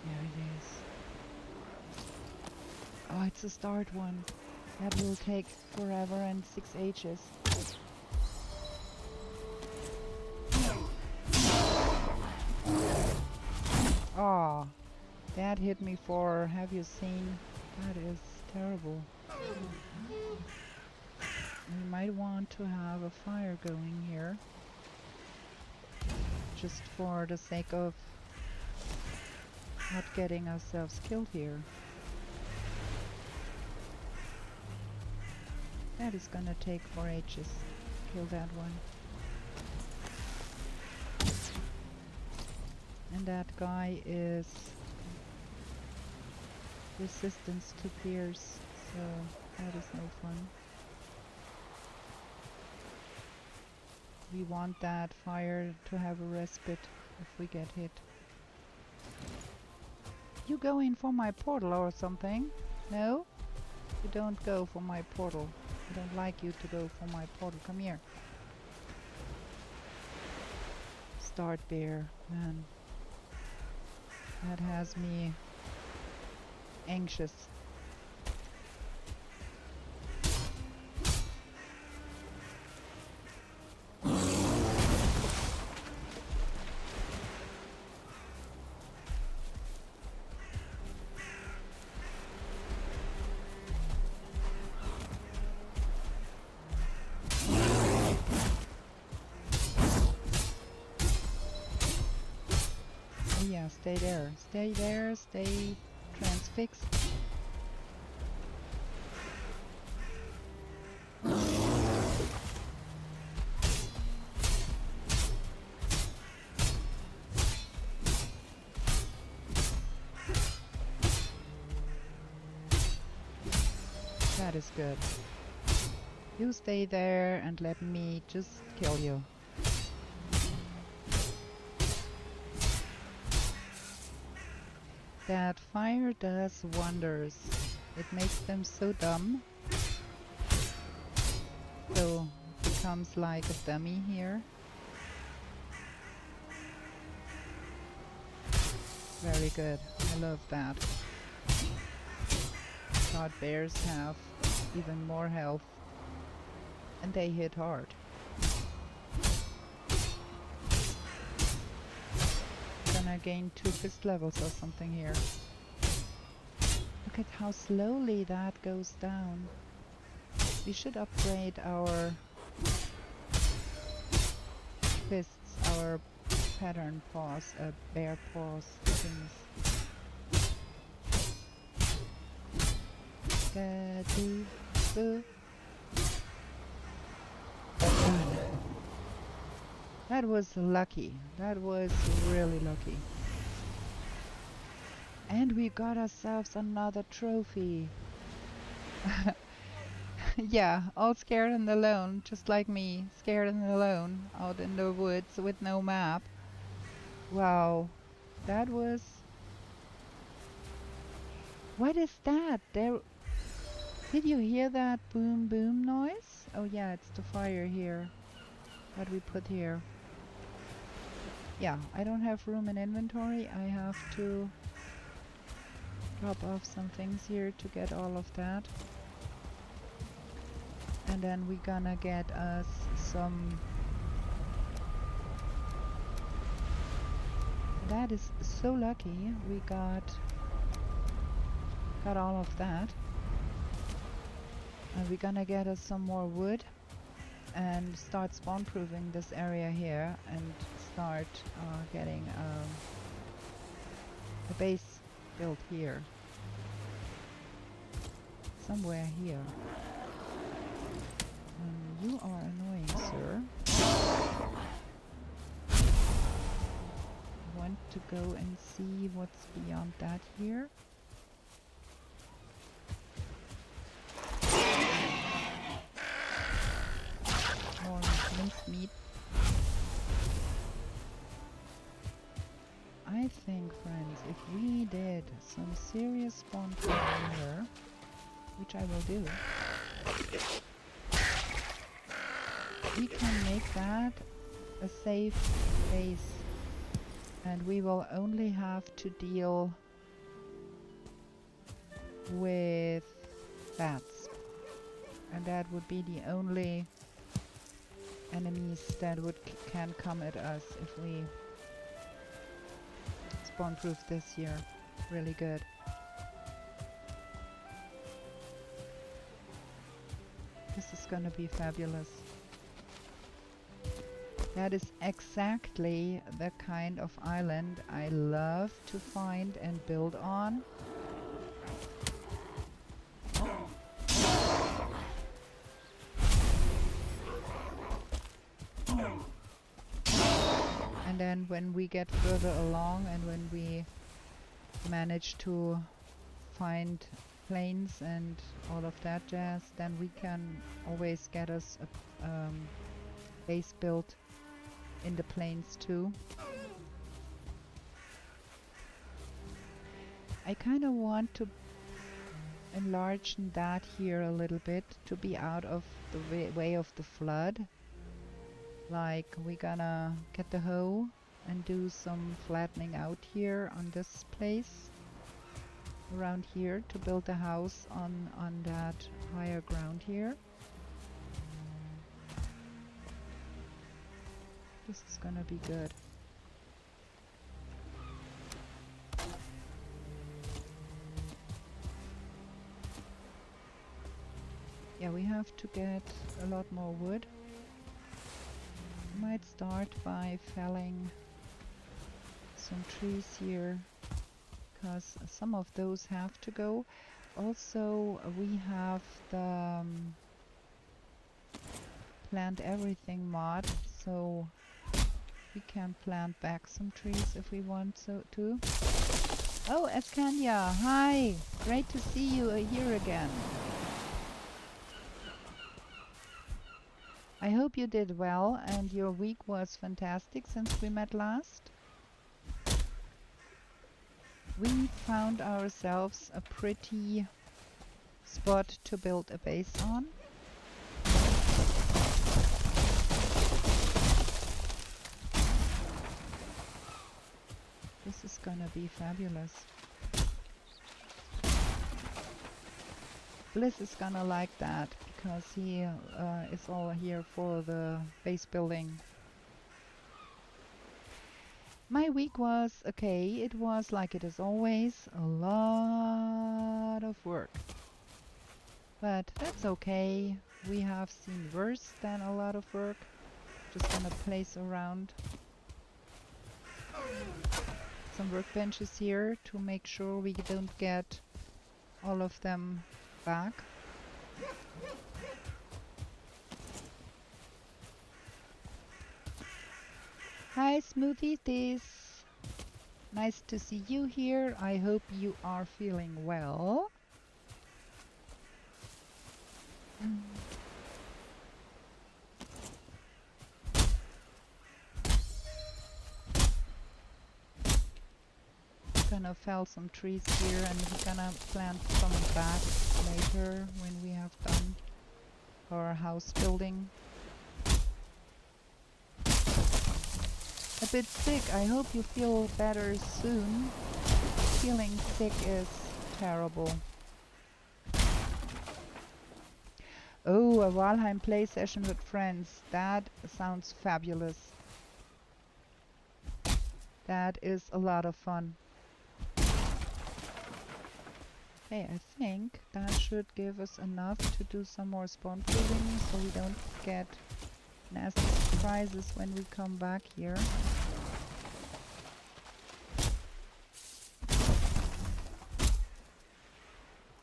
There it is. Oh, it's a start one. That will take forever and 6 H's. Oh, that hit me for, have you seen? That is terrible. We might want to have a fire going here. Just for the sake of not getting ourselves killed here. That is gonna take 4 H's. Kill that one. And that guy is resistance to pierce, so that is no fun. We want that fire to have a respite if we get hit. You go in for my portal or something? No? You don't go for my portal. I don't like you to go for my portal. Come here. Start bear, man. That has me anxious. Oh yeah, stay there. Stay there, stay transfixed. That is good. You stay there and let me just kill you. That fire does wonders. It makes them so dumb. So it becomes like a dummy here. Very good. I love that. God, bears have even more health. And they hit hard. Gonna gain 2 fist levels or something here. Look at how slowly that goes down. We should upgrade our fists, our pattern paws, bear paws things. That was lucky. That was really lucky. And we got ourselves another trophy. Yeah, all scared and alone, just like me. Scared and alone, out in the woods with no map. Wow. That was... What is that? There... Did you hear that boom boom noise? Oh yeah, it's the fire here. What we put here. Yeah, I don't have room in inventory. I have to drop off some things here to get all of that. And then we're gonna get us some... That is so lucky. We got all of that. And we're gonna get us some more wood and start spawn proofing this area here and start getting a base built here. Somewhere here. You are annoying, sir. I want to go and see what's beyond that here. More minced meat. I think, friends, if we did some serious spawn proofing here, which I will do, we can make that a safe base, and we will only have to deal with bats, and that would be the only enemies that can come at us if we spawn proof this year. Really good. This is gonna be fabulous. That is exactly the kind of island I love to find and build on. And then when we get further along and when we manage to find planes and all of that jazz, then we can always get us a base built in the plains too. I kind of want to enlarge that here a little bit to be out of the way of the flood. Like, we're gonna get the hoe and do some flattening out here on this place around here to build a house on that higher ground here. This is gonna be good. Yeah, we have to get a lot more wood. Might start by felling some trees here, because some of those have to go. Also, we have the plant everything mod, so we can plant back some trees if we want to. Oh, Eskania, hi! Great to see you here again. I hope you did well and your week was fantastic since we met last. We found ourselves a pretty spot to build a base on. This is gonna be fabulous. Bliss is gonna like that because he is all here for the base building. My week was okay. It was, like it is always, a lot of work. But that's okay. We have seen worse than a lot of work. Just gonna place around some workbenches here to make sure we don't get all of them back. Hi Smoothie This. Nice to see you here. I hope you are feeling well. Gonna fell some trees here and we're gonna plant some back later when we have done our house building. A bit sick. I hope you feel better soon. Feeling sick is terrible. Oh, a Valheim play session with friends. That sounds fabulous. That is a lot of fun. Okay, I think that should give us enough to do some more spawn proving so we don't get nasty surprises when we come back here.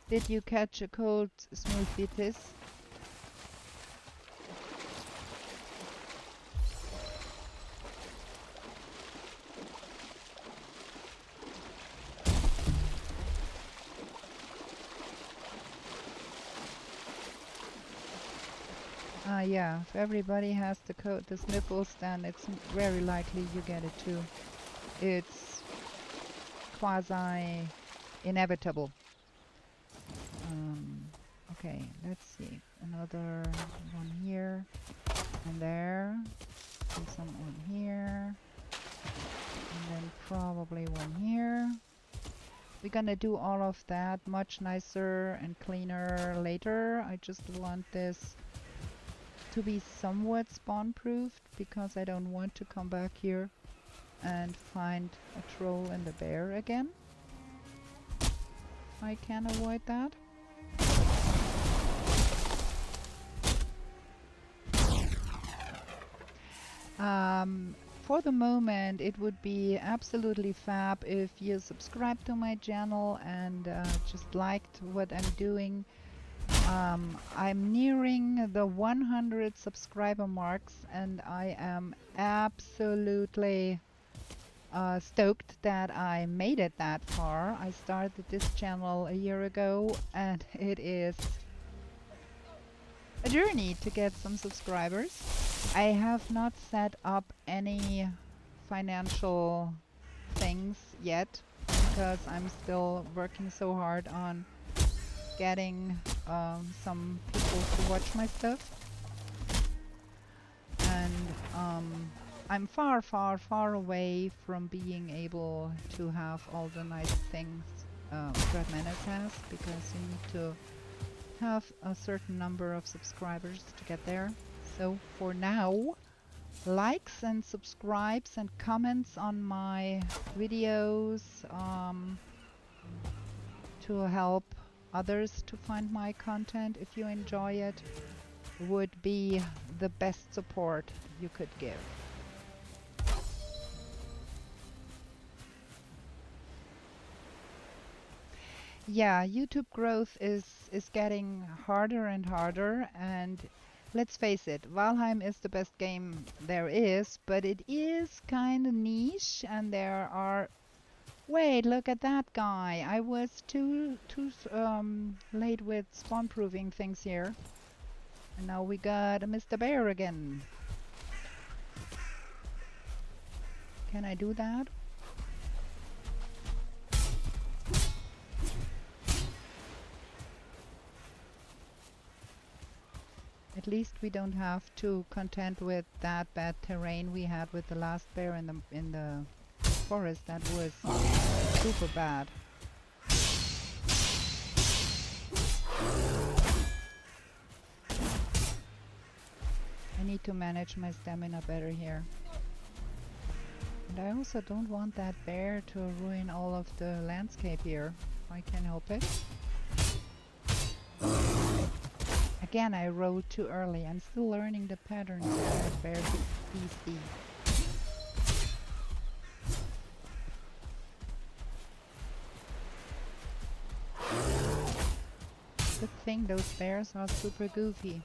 Did you catch a cold, Smoothie? Yeah, if everybody has the sniffles, then it's very likely you get it too. It's quasi inevitable. Okay, let's see. Another one here and there. And some on here. And then probably one here. We're gonna do all of that much nicer and cleaner later. I just want this to be somewhat spawn proofed because I don't want to come back here and find a troll and a bear again. I can avoid that. For the moment it would be absolutely fab if you subscribe to my channel and just liked what I'm doing. I'm nearing the 100 subscriber marks and I am absolutely stoked that I made it that far. I started this channel a year ago and it is a journey to get some subscribers. I have not set up any financial things yet because I'm still working so hard on getting some people to watch my stuff, and I'm far away from being able to have all the nice things Brad Menace has, because you need to have a certain number of subscribers to get there. So for now, likes and subscribes and comments on my videos to help others to find my content, if you enjoy it, would be the best support you could give. Yeah, YouTube growth is getting harder and harder, and let's face it, Valheim is the best game there is, but it is kind of niche, and there are. Wait, look at that guy! I was too late with spawn proving things here, and now we got a Mr. Bear again. Can I do that? At least we don't have to contend with that bad terrain we had with the last bear in the forest. That was super bad. I need to manage my stamina better here. And I also don't want that bear to ruin all of the landscape here. I can't help it. Again, I rode too early. I'm still learning the patterns of bear BC. Good thing those bears are super goofy.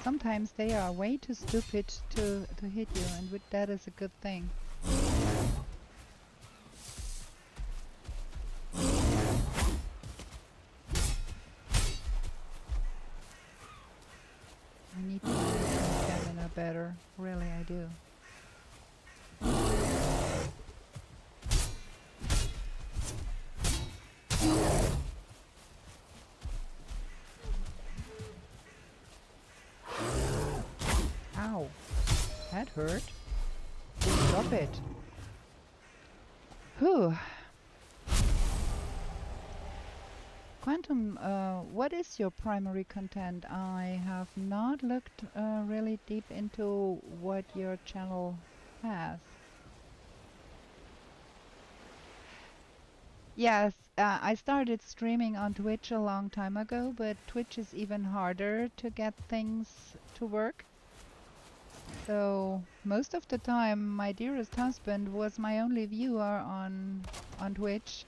Sometimes they are way too stupid to hit you, and with that is a good thing. I need to manage my stamina better. Really, I do. Ow. That hurt. Stop it. Whew. Quantum, what is your primary content? I have not looked really deep into what your channel has. Yes, I started streaming on Twitch a long time ago, but Twitch is even harder to get things to work. So most of the time my dearest husband was my only viewer on Twitch.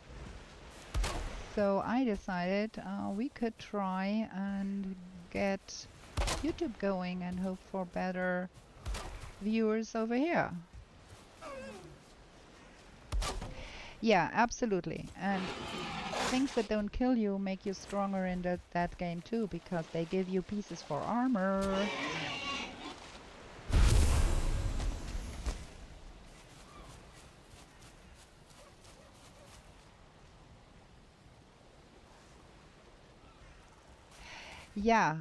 So I decided we could try and get YouTube going and hope for better viewers over here. Yeah, absolutely. And things that don't kill you make you stronger in that game too, because they give you pieces for armor. Yeah,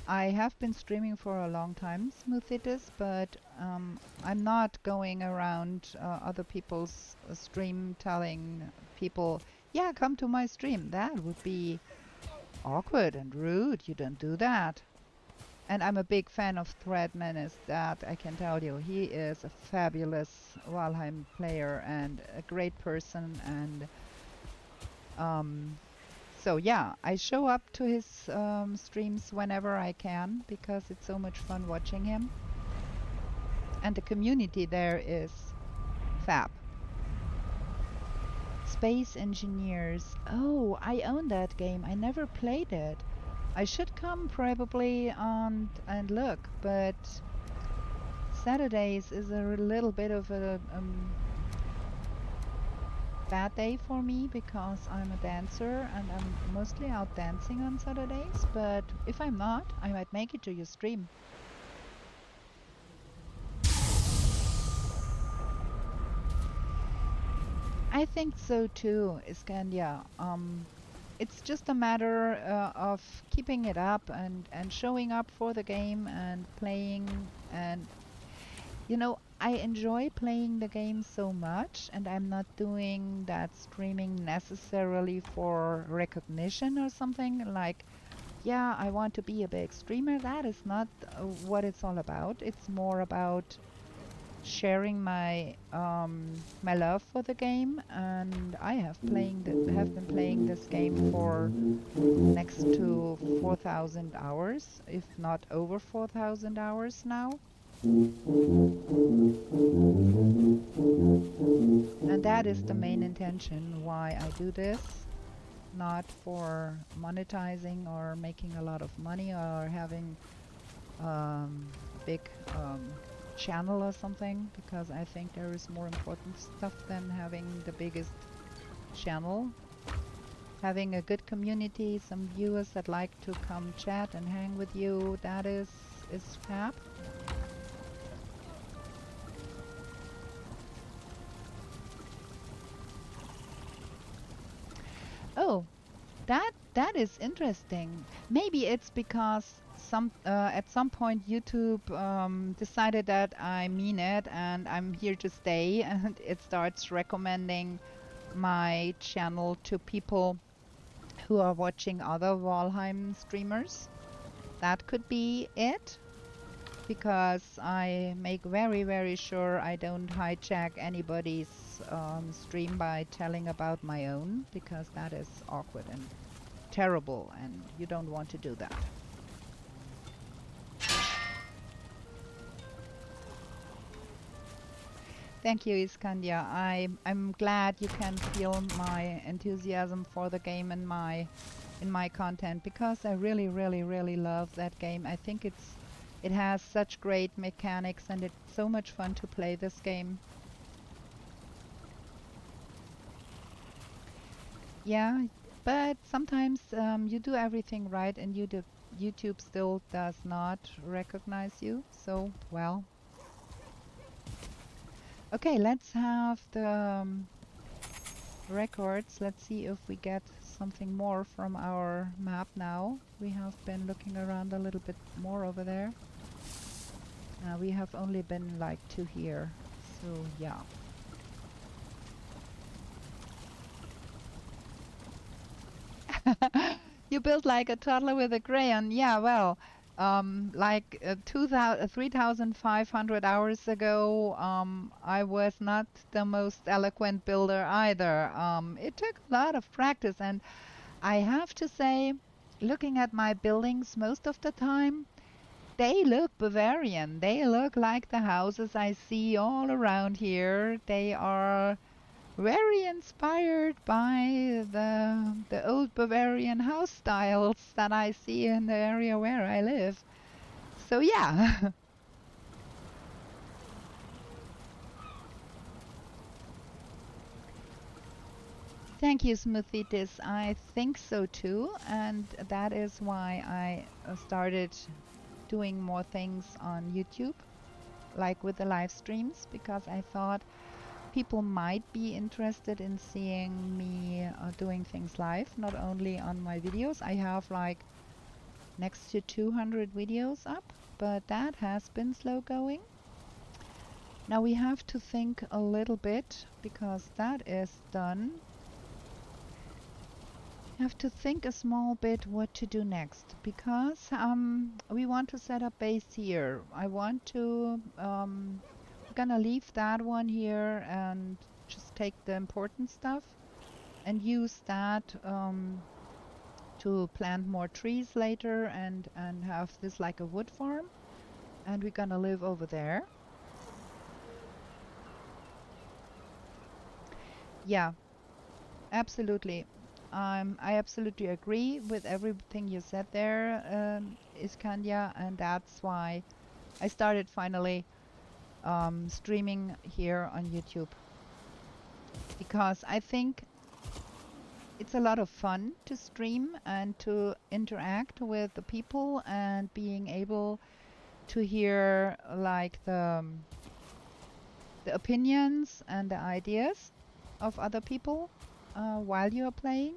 I have been streaming for a long time, Smoothitis, but I'm not going around other people's stream telling people, yeah, come to my stream. That would be awkward and rude. You don't do that. And I'm a big fan of Thread Menace, that I can tell you. He is a fabulous Valheim player and a great person, and so yeah, I show up to his streams whenever I can, because it's so much fun watching him. And the community there is fab. Space Engineers. Oh, I own that game. I never played it. I should come probably and look, but Saturdays is a little bit of a bad day for me, because I'm a dancer and I'm mostly out dancing on Saturdays, but if I'm not, I might make it to your stream. I think so too, Iskandia. It's just a matter of keeping it up and showing up for the game and playing, and You know, I enjoy playing the game so much, and I'm not doing that streaming necessarily for recognition or something like, yeah, I want to be a big streamer. That is not what it's all about. It's more about sharing my love for the game, and I have been playing this game for next to 4,000 hours, if not over 4,000 hours now. And that is the main intention why I do this, not for monetizing or making a lot of money or having a big channel or something, because I think there is more important stuff than having the biggest channel. Having a good community, some viewers that like to come chat and hang with you, that is fab. Oh, that is interesting. Maybe it's because at some point YouTube decided that I mean it and I'm here to stay, and it starts recommending my channel to people who are watching other Valheim streamers. That could be it, because I make very, very sure I don't hijack anybody's stream by telling about my own, because that is awkward and terrible, and you don't want to do that. Thank you, Iskandia. I'm glad you can feel my enthusiasm for the game in my content, because I really, really, really love that game. I think it has such great mechanics, and it's so much fun to play this game. Yeah, but sometimes you do everything right and YouTube still does not recognize you. So, well. Okay, let's have the records. Let's see if we get something more from our map now. We have been looking around a little bit more over there. We have only been like to here. So, yeah. You built like a toddler with a crayon. Yeah, well, like 3,500 hours ago, I was not the most eloquent builder either. It took a lot of practice, and I have to say, looking at my buildings most of the time, they look Bavarian. They look like the houses I see all around here. They are very inspired by the old Bavarian house styles that I see in the area where I live. So yeah. Thank you, Smoothitis. I think so too, and that is why I started doing more things on YouTube, like with the live streams, because I thought people might be interested in seeing me doing things live, not only on my videos. I have like next to 200 videos up, but that has been slow going. Now we have to think a little bit, because that is done. We have to think a small bit what to do next, because we want to set up base here. I want to we're gonna leave that one here and just take the important stuff and use that to plant more trees later and have this like a wood farm, and we're gonna live over there. Yeah, absolutely. I absolutely agree with everything you said there, Iskandia, and that's why I started finally streaming here on YouTube, because I think it's a lot of fun to stream and to interact with the people and being able to hear like the opinions and the ideas of other people while you are playing.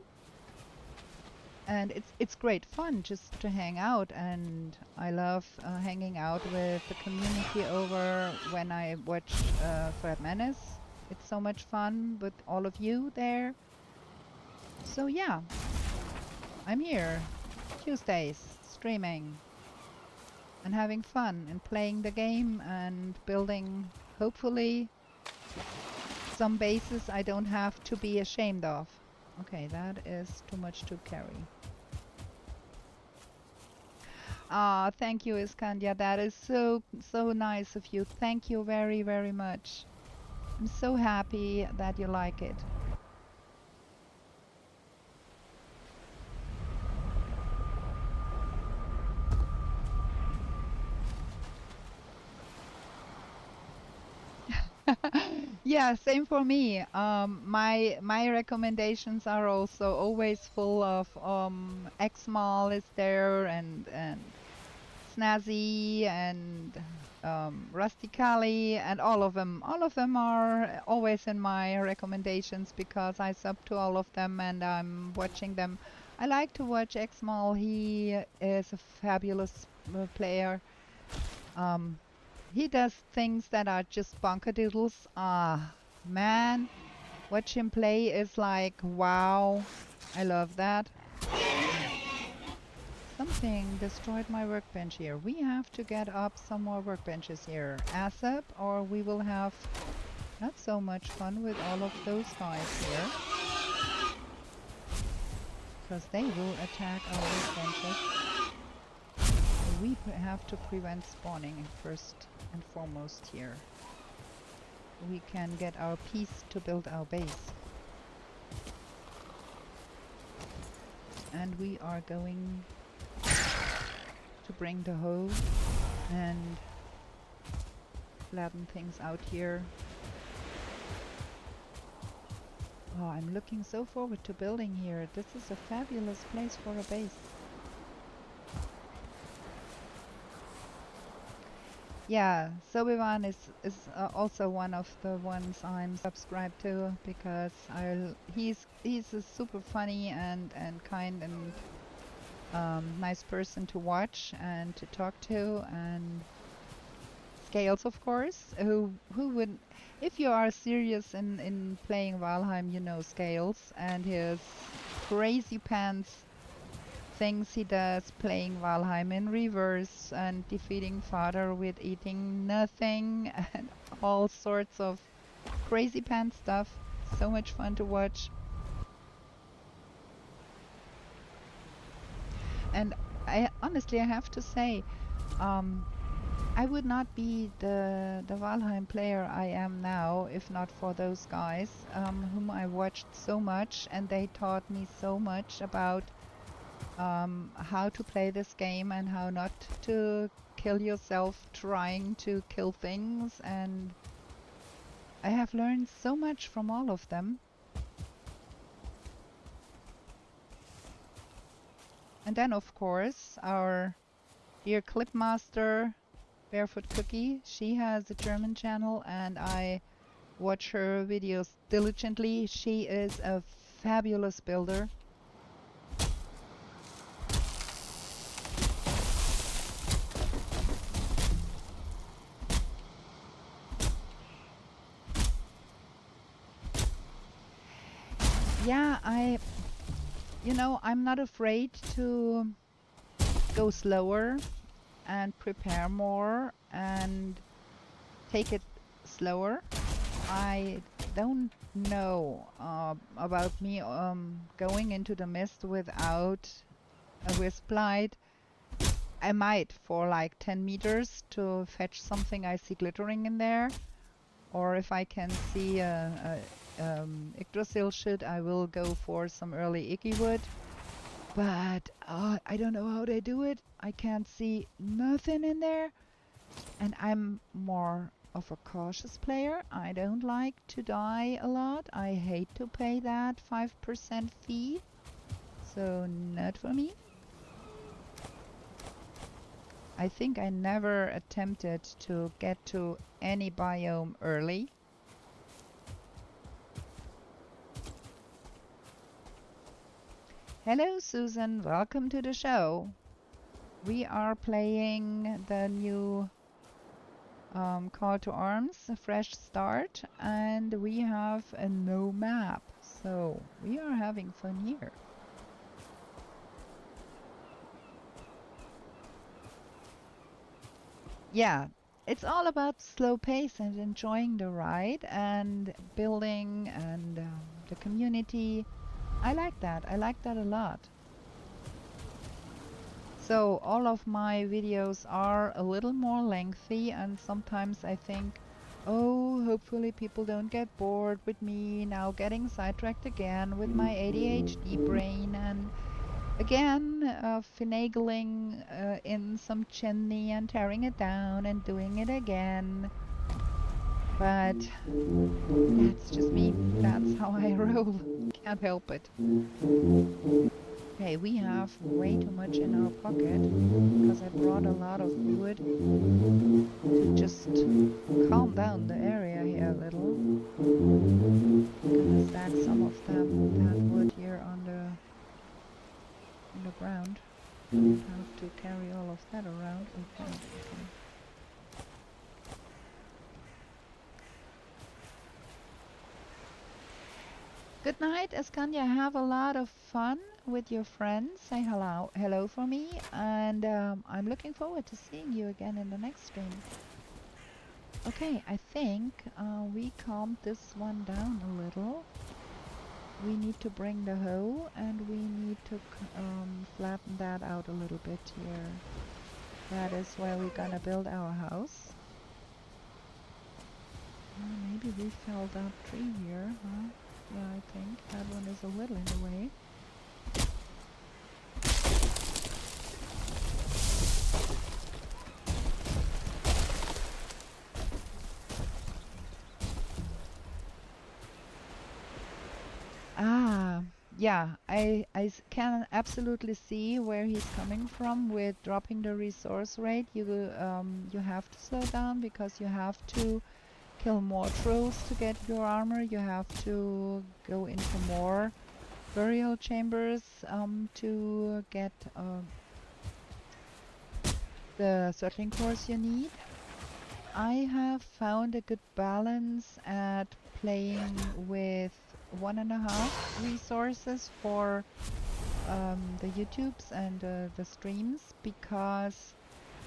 And it's great fun just to hang out, and I love hanging out with the community over when I watch Thread Menace. It's so much fun with all of you there. So yeah, I'm here Tuesdays streaming and having fun and playing the game and building, hopefully, some bases I don't have to be ashamed of. Okay, that is too much to carry. Ah, thank you, Iskandar. That is so nice of you. Thank you very, very much. I'm so happy that you like it. Yeah, same for me. My recommendations are also always full of Xmal is there, and Snazzy and Rusticali, and all of them. All of them are always in my recommendations because I sub to all of them and I'm watching them. I like to watch Xmal. He is a fabulous player. He does things that are just bonkerdoodles. Ah, man, watch him play is like, wow. I love that. Something destroyed my workbench here. We have to get up some more workbenches here ASAP, or we will have not so much fun with all of those guys here. Because they will attack our workbenches. We have to prevent spawning first and foremost here. We can get our piece to build our base. And we are going to bring the hoe and flatten things out here. Oh, I'm looking so forward to building here. This is a fabulous place for a base. Yeah, Sobivan is also one of the ones I'm subscribed to because he's a super funny and kind and nice person to watch and to talk to, and Scales, of course, who would, if you are serious in playing Valheim, you know Scales and his crazy pants things he does playing Valheim in reverse and defeating fodder with eating nothing and all sorts of crazy pants stuff. So much fun to watch. And I honestly, I have to say, I would not be the Valheim player I am now if not for those guys whom I watched so much, and they taught me so much about how to play this game and how not to kill yourself trying to kill things, and I have learned so much from all of them. And then of course our dear Clipmaster Barefoot Cookie, she has a German channel and I watch her videos diligently. She is a fabulous builder. Yeah, I'm not afraid to go slower and prepare more and take it slower. I don't know about me going into the mist without a wisp light. I might for like 10 meters to fetch something I see glittering in there, or if I can see Yggdrasil shit, I will go for some early icky wood. But I don't know how they do it. I can't see nothing in there. And I'm more of a cautious player. I don't like to die a lot. I hate to pay that 5% fee. So not for me. I think I never attempted to get to any biome early. Hello, Susan. Welcome to the show. We are playing the new Call to Arms, a fresh start, and we have a no map. So we are having fun here. Yeah, it's all about slow pace and enjoying the ride and building and the community. I like that. I like that a lot. So all of my videos are a little more lengthy, and sometimes I think, oh, hopefully people don't get bored with me now getting sidetracked again with my ADHD brain and again finagling in some chimney and tearing it down and doing it again. But that's just me. That's how I roll. Can't help it. Okay, we have way too much in our pocket because I brought a lot of wood to just calm down the area here a little. I'm gonna stack some of that wood here on the ground. Don't have to carry all of that around. Okay. Good night, Escania. Have a lot of fun with your friends. Say hello for me, and I'm looking forward to seeing you again in the next stream. Okay, I think we calmed this one down a little. We need to bring the hoe, and we need to flatten that out a little bit here. That is where we're gonna build our house. Maybe we felled that tree here, huh? Yeah, I think that one is a little in the way. Yeah, I can absolutely see where he's coming from with dropping the resource rate. You have to slow down because you have to kill more trolls to get your armor. You have to go into more burial chambers to get the searching cores you need. I have found a good balance at playing with 1.5 resources for the YouTubes and the streams, because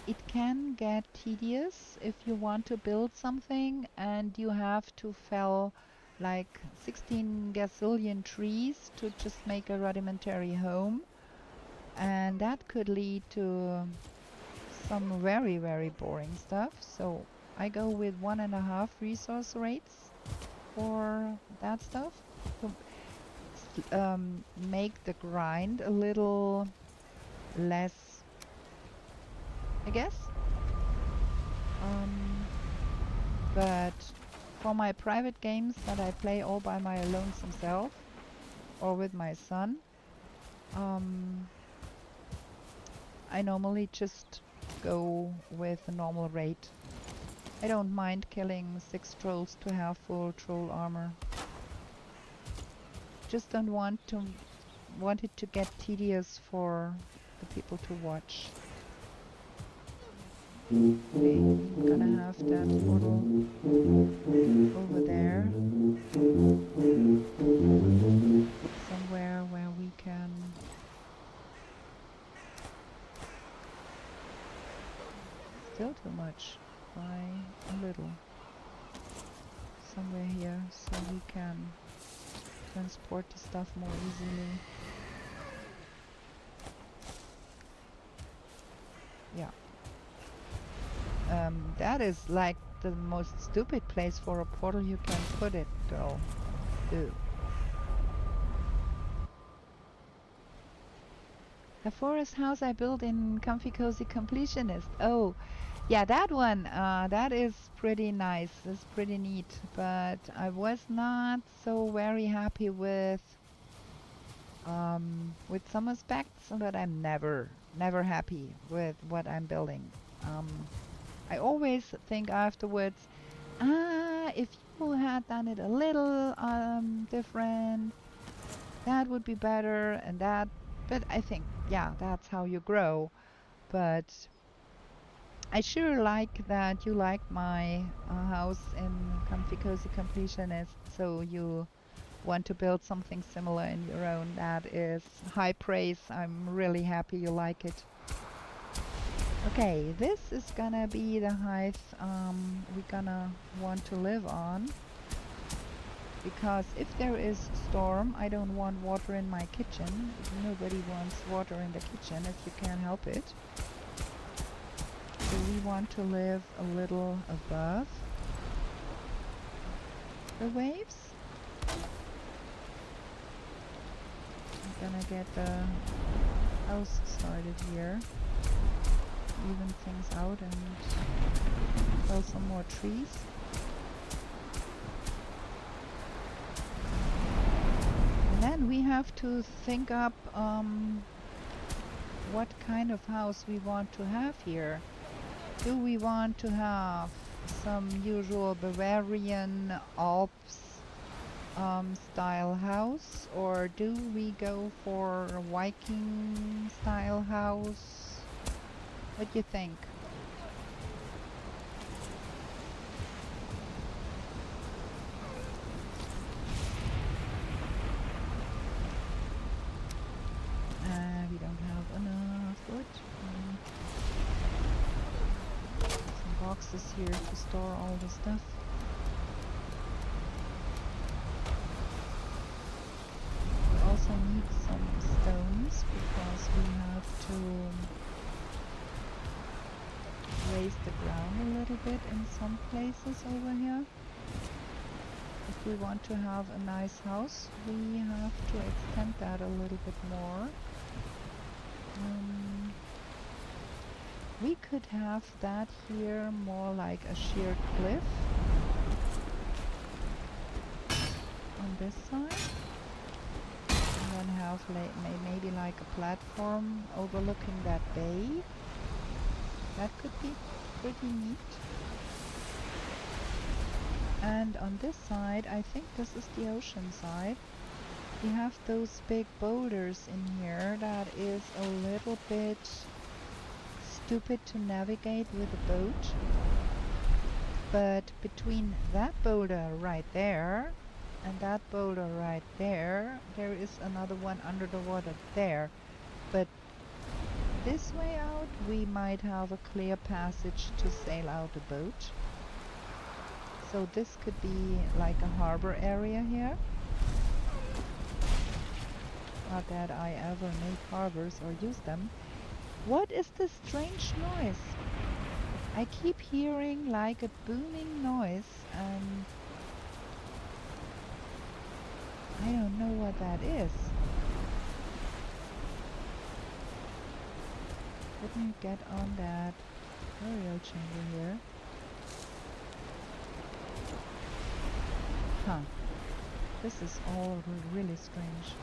it can get tedious if you want to build something and you have to fell like 16 gazillion trees to just make a rudimentary home, and that could lead to some very, very boring stuff. So I go with 1.5 resource rates for that stuff to make the grind a little less, I guess. But for my private games that I play all by my lonesome self or with my son, I normally just go with a normal rate. I don't mind killing 6 trolls to have full troll armor. Just don't want it to get tedious for the people to watch. Okay, I'm gonna have that portal over there. Somewhere where we can still too much by a little. Somewhere here so we can transport the stuff more easily. Yeah. That is like the most stupid place for a portal you can put it, though. Ew. The forest house I built in Comfy Cozy Completionist. Oh, yeah, that one. That is pretty nice. It's pretty neat. But I was not so very happy with some aspects. But I'm never happy with what I'm building. I always think afterwards, if you had done it a little different, that would be better, and that But I think, yeah, that's how you grow. But I sure like that you like my house in Comfy Cozy Completionist, so you want to build something similar in your own. That is high praise. I'm really happy you like it. Okay, this is gonna be the height we're gonna want to live on. Because if there is storm, I don't want water in my kitchen. Nobody wants water in the kitchen if you can help it. So we want to live a little above the waves. I'm gonna get the house started here. Even things out and fell some more trees. And then we have to think up what kind of house we want to have here. Do we want to have some usual Bavarian Alps style house, or do we go for a Viking style house? What do you think? We don't have enough wood. Some boxes here to store all the stuff. We also need some stones because we have to raise the ground a little bit in some places over here. If we want to have a nice house, we have to extend that a little bit more. We could have that here more like a sheer cliff on this side, and then have maybe like a platform overlooking that bay. That could be pretty neat. And on this side, I think this is the ocean side, we have those big boulders in here that is a little bit stupid to navigate with a boat. But between that boulder right there and that boulder right there, there is another one under the water there. But this way out, we might have a clear passage to sail out a boat. So this could be like a harbor area here. Not that I ever make harbors or use them. What is this strange noise? I keep hearing like a booming noise, and I don't know what that is. Let me get on that aerial chamber here. Huh. This is all really strange.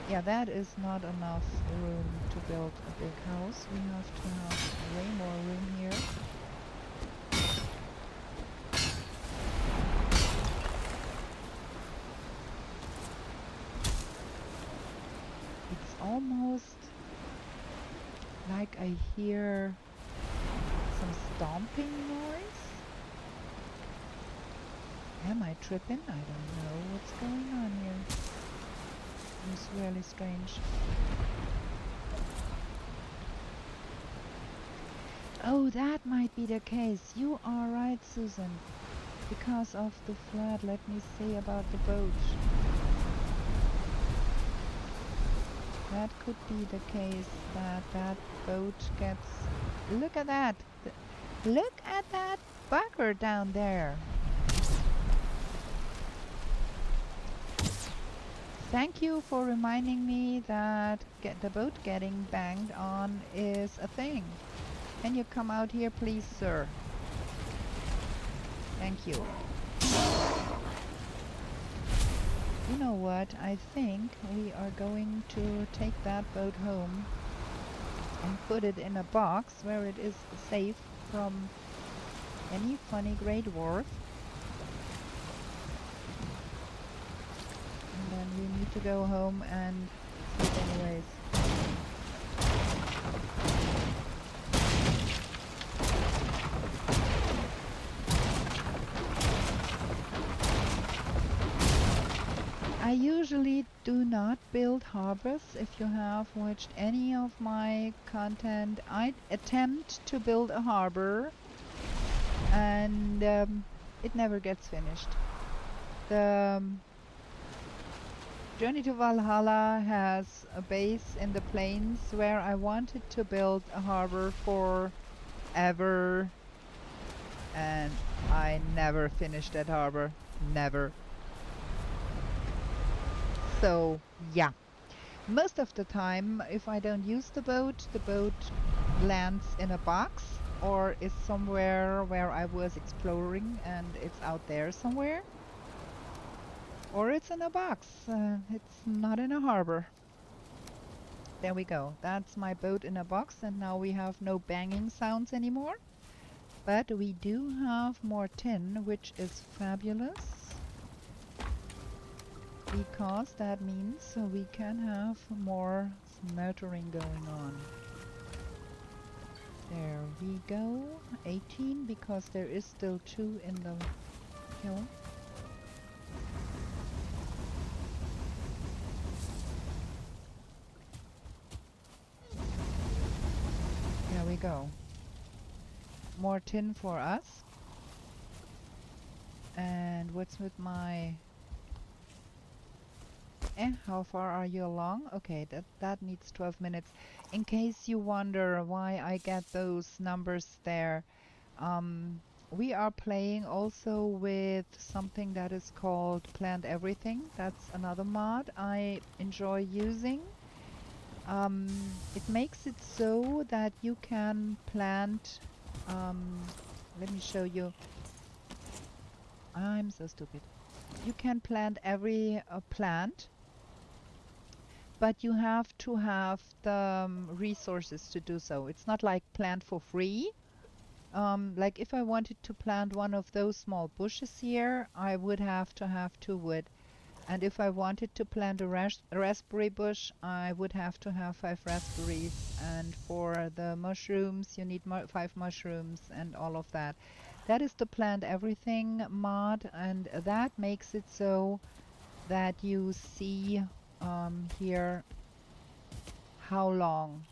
Yeah, that is not enough room to build a big house. We have to have way more room here. It's almost like I hear some stomping noise. Am I tripping? I don't know what's going on here. It's really strange. Oh, that might be the case. You are right, Susan. Because of the flood. Let me see about the boat. That could be the case, that that boat gets... Look at that! Look at that bugger down there! Thank you for reminding me that the boat getting banged on is a thing. Can you come out here, please, sir? Thank you. You know what? I think we are going to take that boat home and put it in a box where it is safe from any funny great dwarf. we need to go home and sleep anyways. I usually do not build harbors. If you have watched any of my content, I attempt to build a harbor and it never gets finished. The Journey to Valhalla has a base in the plains where I wanted to build a harbor forever, and I never finished that harbor. Never. So yeah, most of the time if I don't use the boat lands in a box or is somewhere where I was exploring and it's out there somewhere, or it's in a box. It's not in a harbor. There we go. That's my boat in a box, and now we have no banging sounds anymore. But we do have more tin, which is fabulous, because that means we can have more smeltering going on. There we go. 18, because there is still 2 in the hill. There we go. More tin for us. And what's with my... how far are you along? Okay, that needs 12 minutes. In case you wonder why I get those numbers there, we are playing also with something that is called Plant Everything. That's another mod I enjoy using. It makes it so that you can plant... let me show you. I'm so stupid. You can plant every plant, but you have to have the resources to do so. It's not like plant for free. Like if I wanted to plant one of those small bushes here, I would have to have 2 wood. And if I wanted to plant a raspberry bush, I would have to have 5 raspberries. And for the mushrooms, you need 5 mushrooms and all of that. That is the Plant Everything mod, and that makes it so that you see here how long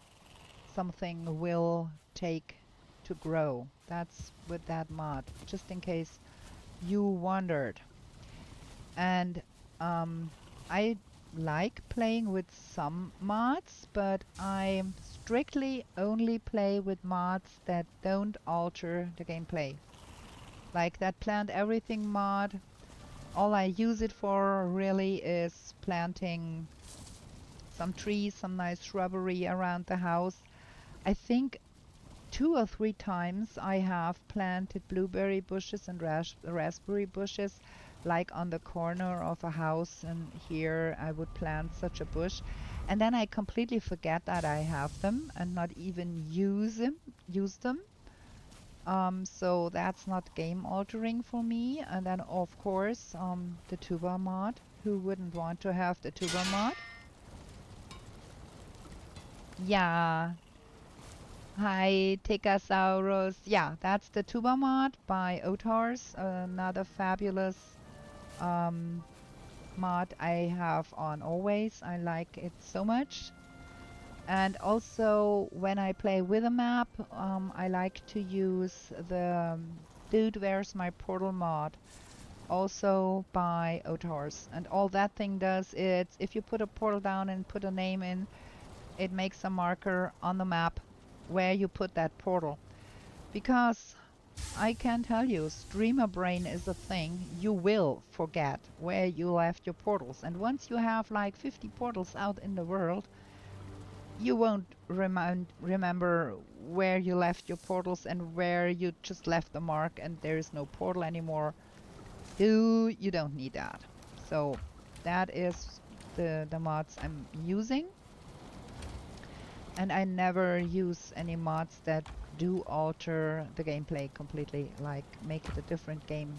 something will take to grow. That's with that mod, just in case you wondered. And I like playing with some mods, but I strictly only play with mods that don't alter the gameplay. Like that Plant Everything mod, all I use it for really is planting some trees, some nice shrubbery around the house. I think 2 or 3 times I have planted blueberry bushes and raspberry bushes, like on the corner of a house, and here I would plant such a bush, and then I completely forget that I have them and not even use them. So that's not game altering for me. And then of course the tuba mod. Who wouldn't want to have the tuba mod? Yeah. Hi, Tecasaurus. Yeah, that's the tuba mod by Otars, another fabulous mod I have on always. I like it so much. And also when I play with a map, I like to use the Dude Where's My Portal mod, also by Otars. And all that thing does is, if you put a portal down and put a name in, it makes a marker on the map where you put that portal. Because I can tell you, streamer brain is a thing. You will forget where you left your portals. And once you have like 50 portals out in the world, you won't remember where you left your portals and where you just left the mark and there is no portal anymore. You don't need that. So that is the mods I'm using. And I never use any mods that do alter the gameplay completely, like make it a different game.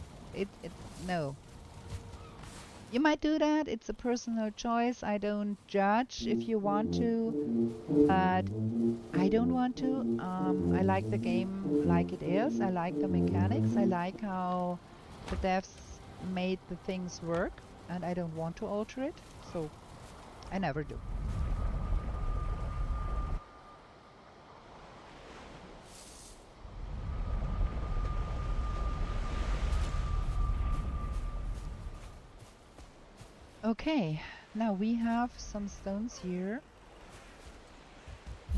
No. You might do that. It's a personal choice. I don't judge if you want to, but I don't want to. I like the game like it is. I like the mechanics. I like how the devs made the things work, and I don't want to alter it, so I never do. Okay, now we have some stones here.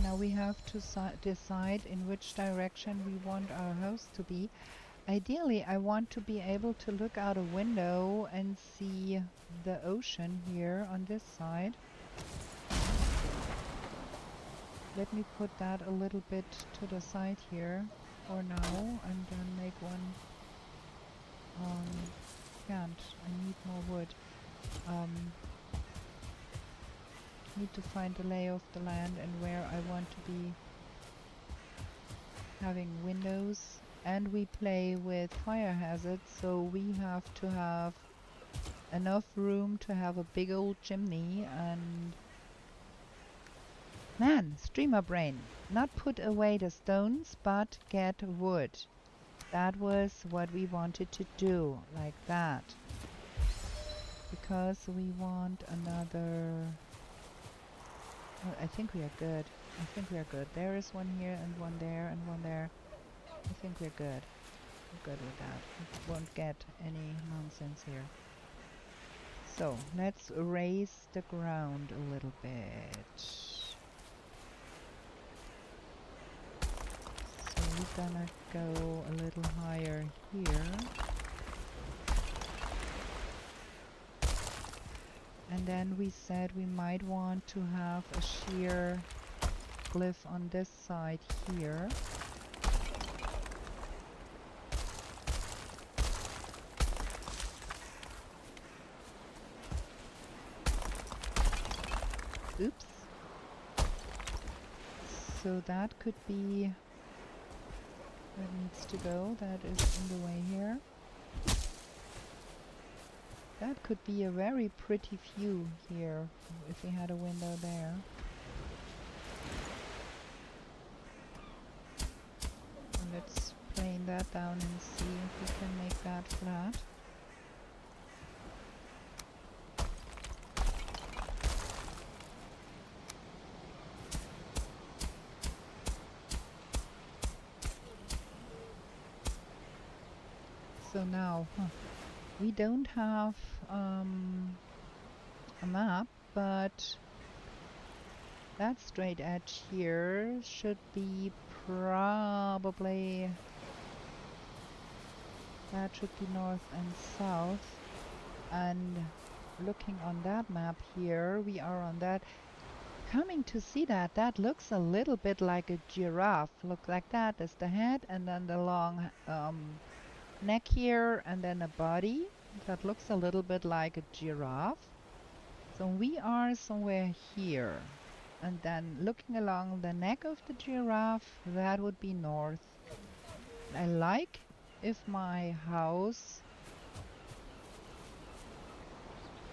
Now we have to decide in which direction we want our house to be. Ideally, I want to be able to look out a window and see the ocean here on this side. Let me put that a little bit to the side here for now and then make one. Can't. I need more wood. Need to find the lay of the land and where I want to be having windows. And we play with Firehazard, so we have to have enough room to have a big old chimney. And man, streamer brain, not put away the stones but get wood. That was what we wanted to do, like that, because we want another. Oh, I think we are good. I think we are good. There is one here and one there and one there. I think we're good. We're good with that. We won't get any nonsense here. So let's raise the ground a little bit. So we're gonna go a little higher here. And then we said we might want to have a sheer cliff on this side here. Oops. So that could be where it needs to go. That is in the way here. That could be a very pretty view here if we had a window there. So let's plane that down and see if we can make that flat. So now, we don't have a map, but that straight edge here should be probably, that should be north and south. And looking on that map here, we are on that. Coming to see that, that looks a little bit like a giraffe. Look like that is the head, and then the long neck here, and then a body that looks a little bit like a giraffe. So we are somewhere here, and then looking along the neck of the giraffe, that would be north. I like if my house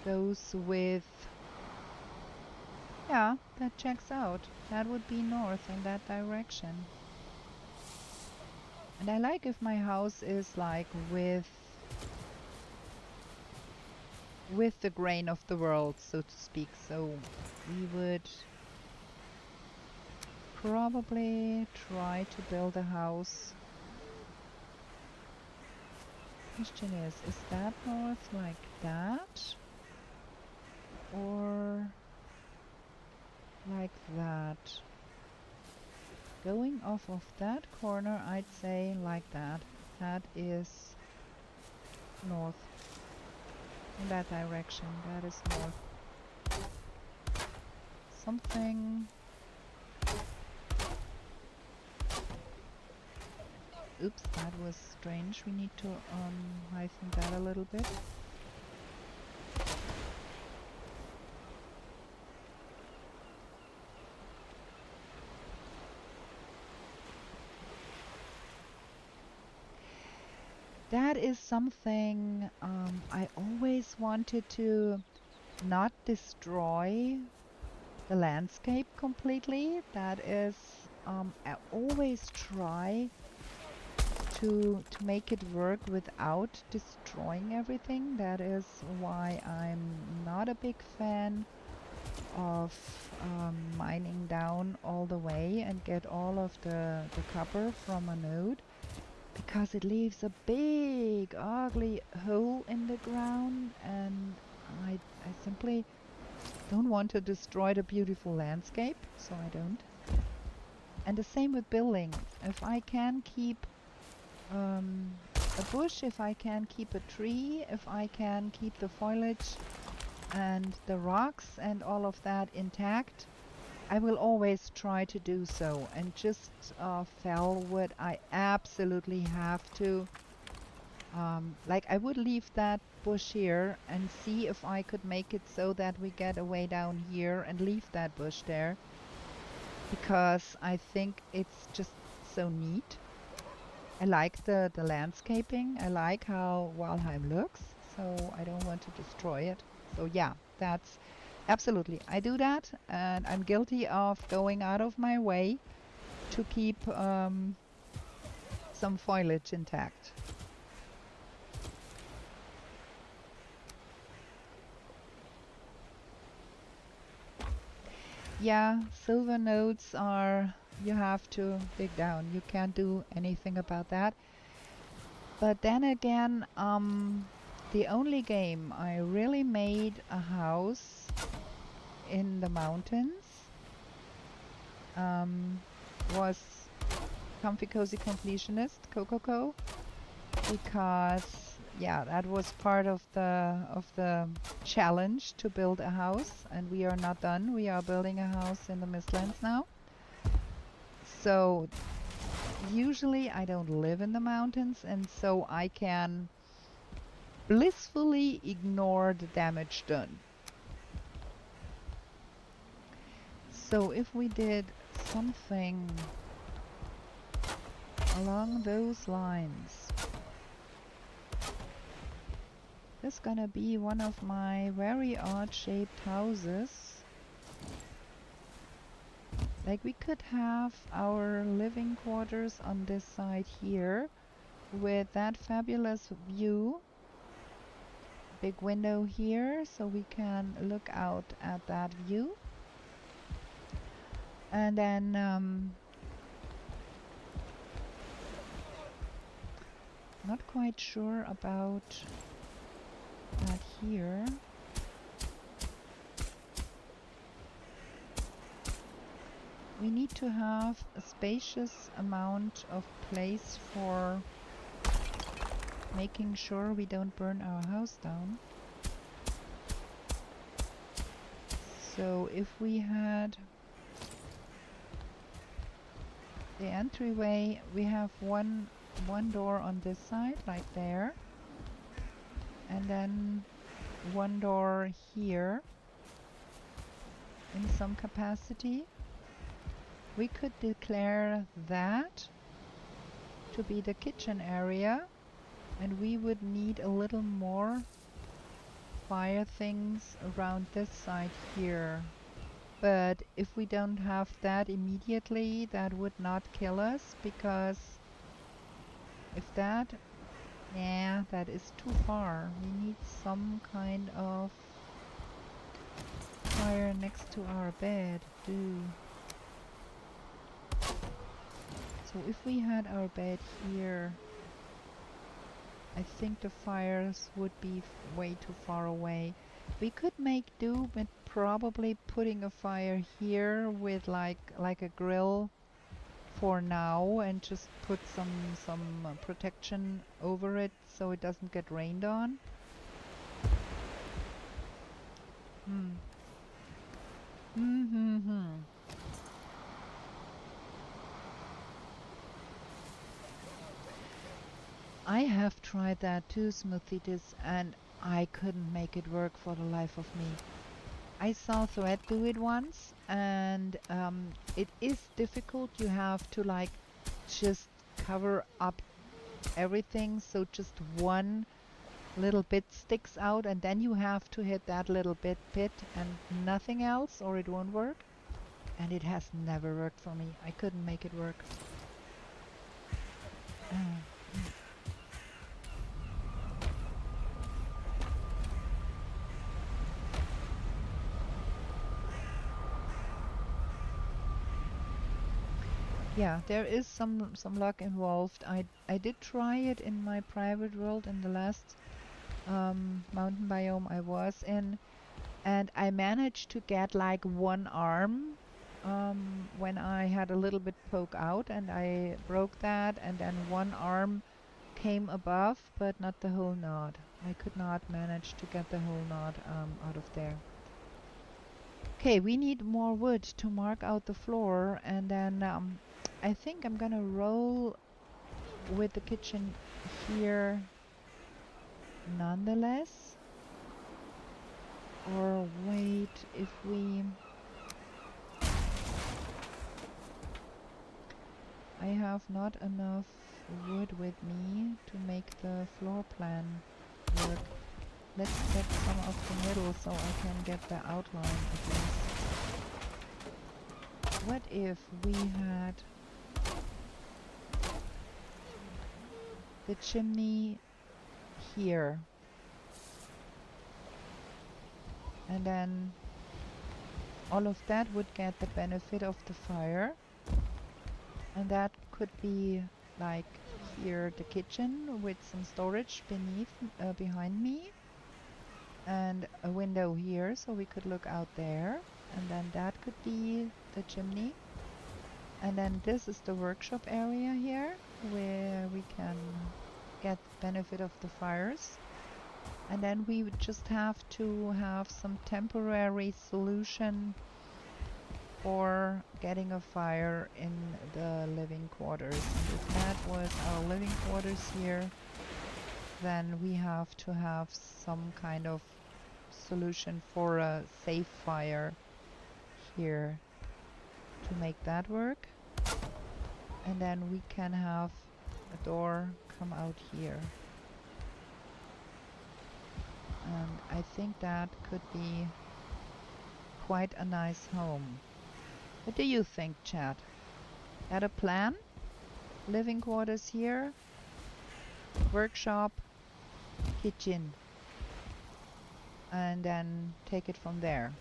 goes with, yeah, that checks out. That would be north in that direction. And I like if my house is like with the grain of the world, so to speak. So we would probably try to build a house. Question is that north like that? Or like that? Going off of that corner, I'd say like that. That is north. In that direction, that is north. Something. Oops, that was strange. We need to heighten that a little bit. that is something I always wanted to not destroy the landscape completely. That is, I always try to make it work without destroying everything. That is why I'm not a big fan of mining down all the way and get all of the copper from a node, because it leaves a big ugly hole in the ground, and I simply don't want to destroy the beautiful landscape, so I don't. And the same with building. If I can keep a bush, if I can keep a tree, if I can keep the foliage and the rocks and all of that intact, I will always try to do so, and just fell what I absolutely have to. Like I would leave that bush here and see if I could make it so that we get a way down here and leave that bush there, because I think it's just so neat. I like the landscaping. I like how Valheim looks, so I don't want to destroy it. So yeah, that's absolutely. I do that, and I'm guilty of going out of my way to keep some foliage intact. Yeah, silver nodes are, you have to dig down. You can't do anything about that. But then again, the only game I really made a house in the mountains was Comfy Cozy Completionist, Cococo, because yeah, that was part of the challenge to build a house, and we are not done. We are building a house in the Mistlands now. So usually I don't live in the mountains, and so I can blissfully ignore the damage done. So if we did something along those lines, this is gonna be one of my very odd-shaped houses. Like we could have our living quarters on this side here with that fabulous view. Big window here so we can look out at that view. And then not quite sure about that here. We need to have a spacious amount of place for making sure we don't burn our house down. So if we had the entryway, we have one door on this side, like there, and then one door here in some capacity. We could declare that to be the kitchen area, and we would need a little more fire things around this side here. But if we don't have that immediately, that would not kill us, because if that, yeah, that is too far. We need some kind of fire next to our bed too. So if we had our bed here, I think the fires would be way too far away. We could make do with probably putting a fire here with like a grill for now, and just put some protection over it so it doesn't get rained on. I have tried that too, Smoothitis, and I couldn't make it work for the life of me. I saw Thread do it once, and it is difficult. You have to like just cover up everything, so just one little bit sticks out, and then you have to hit that little bit and nothing else, or it won't work. And it has never worked for me. I couldn't make it work. Yeah, there is some luck involved. I did try it in my private world in the last mountain biome I was in, and I managed to get like one arm when I had a little bit poke out, and I broke that, and then one arm came above, but not the whole knot. I could not manage to get the whole knot out of there. Okay, we need more wood to mark out the floor, and then I think I'm gonna roll with the kitchen here nonetheless. Or wait, if we... I have not enough wood with me to make the floor plan work. Let's get some of the middle so I can get the outline at least. What if we had the chimney here? And then all of that would get the benefit of the fire. And that could be like here the kitchen with some storage behind me. And a window here so we could look out there. And then that could be the chimney. And then this is the workshop area here where we can get the benefit of the fires. And then we would just have to have some temporary solution for getting a fire in the living quarters. And if that was our living quarters here, then we have to have some kind of solution for a safe fire here to make that work. And then we can have a door come out here. And I think that could be quite a nice home. What do you think, chat? That a plan? Living quarters here, workshop, kitchen, and then take it from there.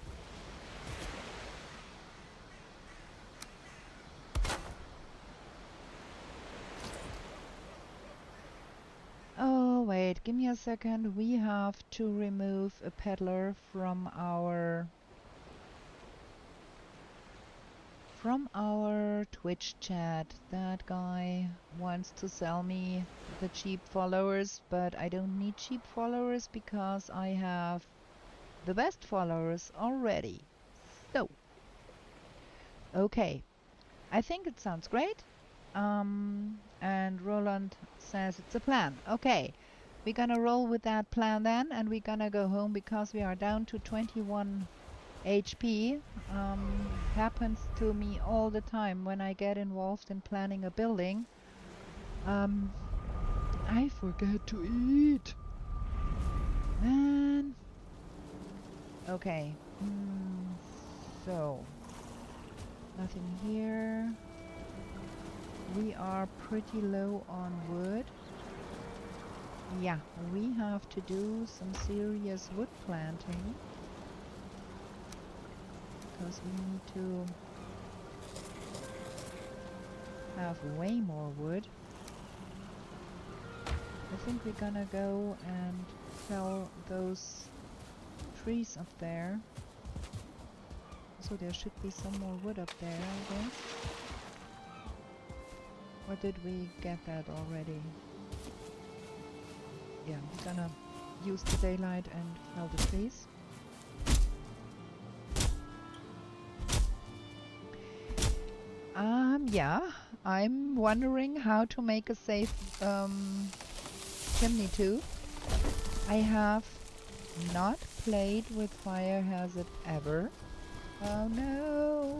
Oh wait, give me a second. We have to remove a peddler from our Twitch chat. That guy wants to sell me the cheap followers, but I don't need cheap followers because I have the best followers already. So, okay, I think it sounds great. And Roland says it's a plan. Okay, we're gonna roll with that plan then, and we're gonna go home because we are down to 21 HP. Happens to me all the time when I get involved in planning a building. I forget to eat. Man. Okay. So, nothing here. We are pretty low on wood. Yeah, we have to do some serious wood planting. Because we need to have way more wood. I think we're gonna go and fell those trees up there. So there should be some more wood up there, I guess. Or did we get that already? Yeah, we're gonna use the daylight and fell the trees. Yeah, I'm wondering how to make a safe chimney too. I have not played with Firehazard ever. Oh no!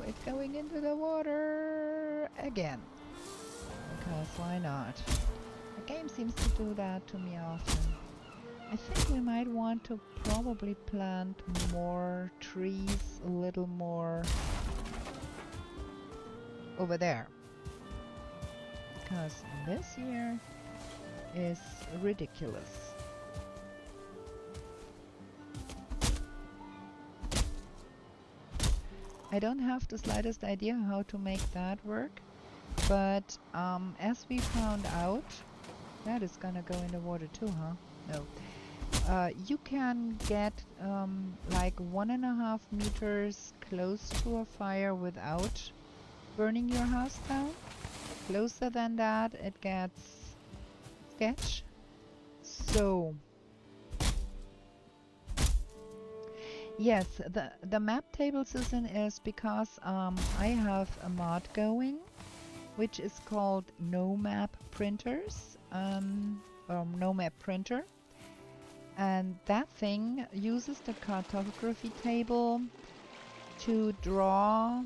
It's going into the water again. Because why not? game seems to do that to me often. I think we might want to probably plant more trees, a little more over there. Because this here is ridiculous. I don't have the slightest idea how to make that work, but as we found out, that is gonna go in the water too, huh? No. You can get like 1.5 meters close to a fire without burning your house down. Closer than that, it gets sketch. So yes, the map table system is because I have a mod going, which is called No Map Printers, or No Map Printer, and that thing uses the cartography table to draw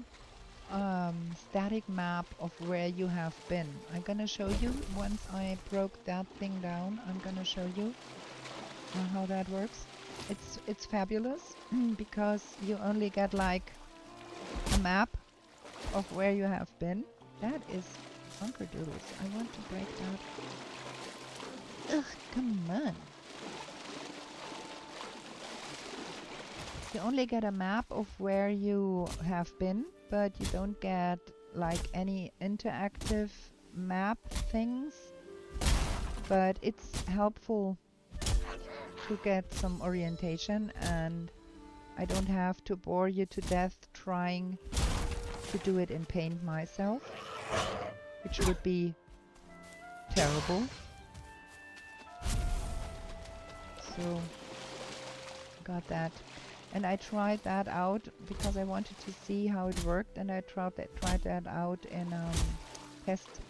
static map of where you have been. I'm gonna show you once I broke that thing down. I'm gonna show you how that works. It's fabulous because you only get like a map of where you have been. That is funkerdoodles. I want to break that. Ugh, come on. You only get a map of where you have been, but you don't get like any interactive map things. But it's helpful to get some orientation, and I don't have to bore you to death trying to do it in paint myself, which would be terrible. So got that. And I tried that out because I wanted to see how it worked, and I tried that out in a test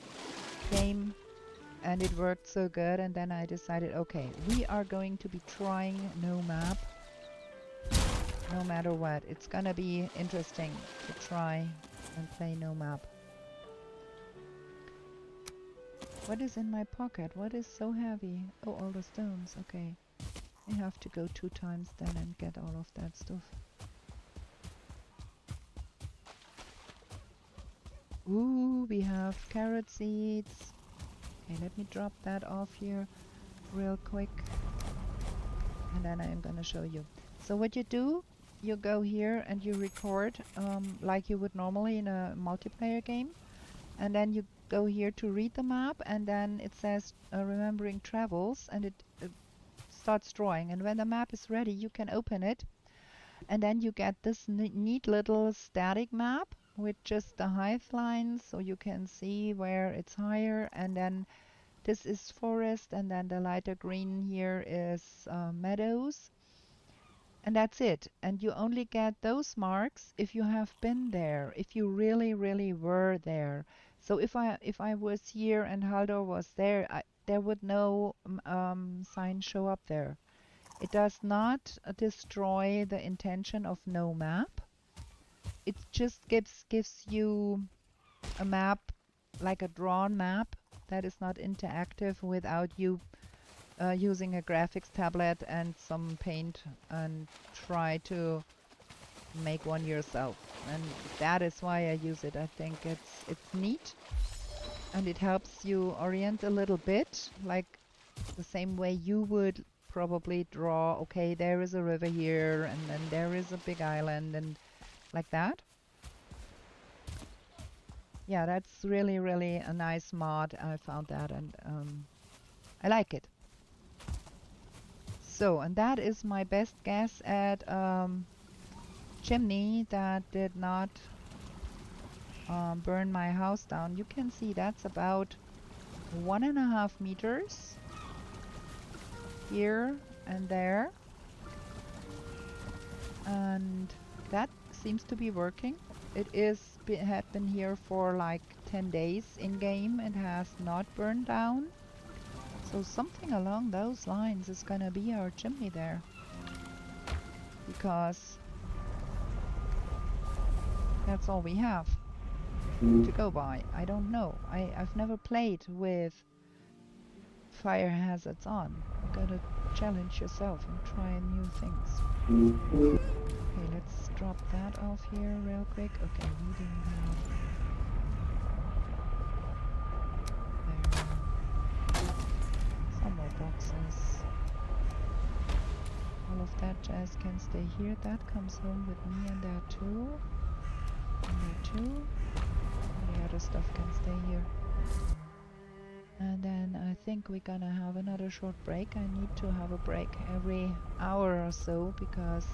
game, and it worked so good. And then I decided, okay, we are going to be trying no map no matter what. It's gonna be interesting to try and play no map. What is in my pocket? What is so heavy? Oh, all the stones. Okay. I have to go 2 times then and get all of that stuff. Ooh, we have carrot seeds. Okay, let me drop that off here real quick. And then I am gonna show you. So what you do, you go here and you record like you would normally in a multiplayer game. And then you go here to read the map, and then it says remembering travels, and it starts drawing. And when the map is ready, you can open it, and then you get this neat little static map with just the height lines, so you can see where it's higher. And then this is forest, and then the lighter green here is meadows, and that's it. And you only get those marks if you have been there, if you really were there. So if I was here and Haldor was there, there would no sign show up there. It does not destroy the intention of no map. It just gives you a map, like a drawn map, that is not interactive without you using a graphics tablet and some paint and try to make one yourself. And that is why I use it. I think it's neat, and it helps you orient a little bit, like the same way you would probably draw, okay, there is a river here, and then there is a big island, and like that. Yeah, that's really a nice mod. I found that, and I like it. So, and that is my best guess at chimney that did not burn my house down. You can see that's about 1.5 meters here and there, and that seems to be working. It had been here for like 10 days in game and has not burned down, so something along those lines is gonna be our chimney there, because that's all we have to go by. I don't know. I've never played with fire hazards on. You gotta challenge yourself and try new things. Okay, let's drop that off here real quick. Okay, we do have there some more boxes. All of that jazz can stay here. That comes home with me, and that too. And that too. And the other stuff can stay here. And then I think we're gonna have another short break. I need to have a break every hour or so because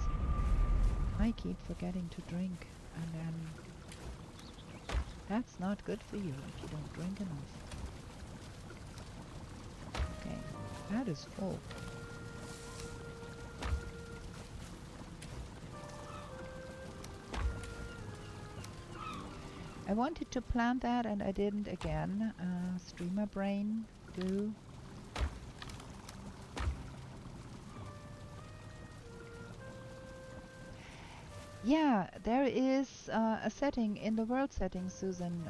I keep forgetting to drink, and then that's not good for you if you don't drink enough. Okay, that is full. I wanted to plant that and I didn't again. Streamer brain, do. Yeah, there is a setting in the world settings, Susan,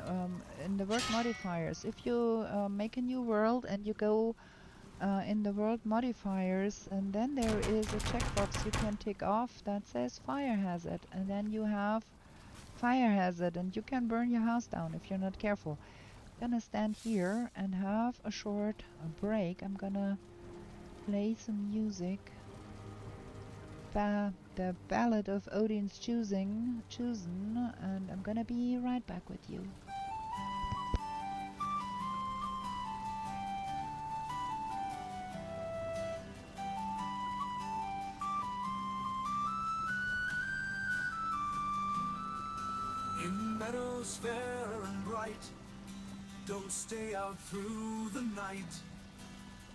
in the world modifiers. If you make a new world and you go in the world modifiers, and then there is a checkbox you can tick off that says fire hazard, and then you have fire hazard and you can burn your house down if you're not careful. I'm gonna stand here and have a short break. I'm gonna play some music. The Ballad of Odin's Chosen, and I'm gonna be right back with you. In meadows fair and bright, don't stay out through the night.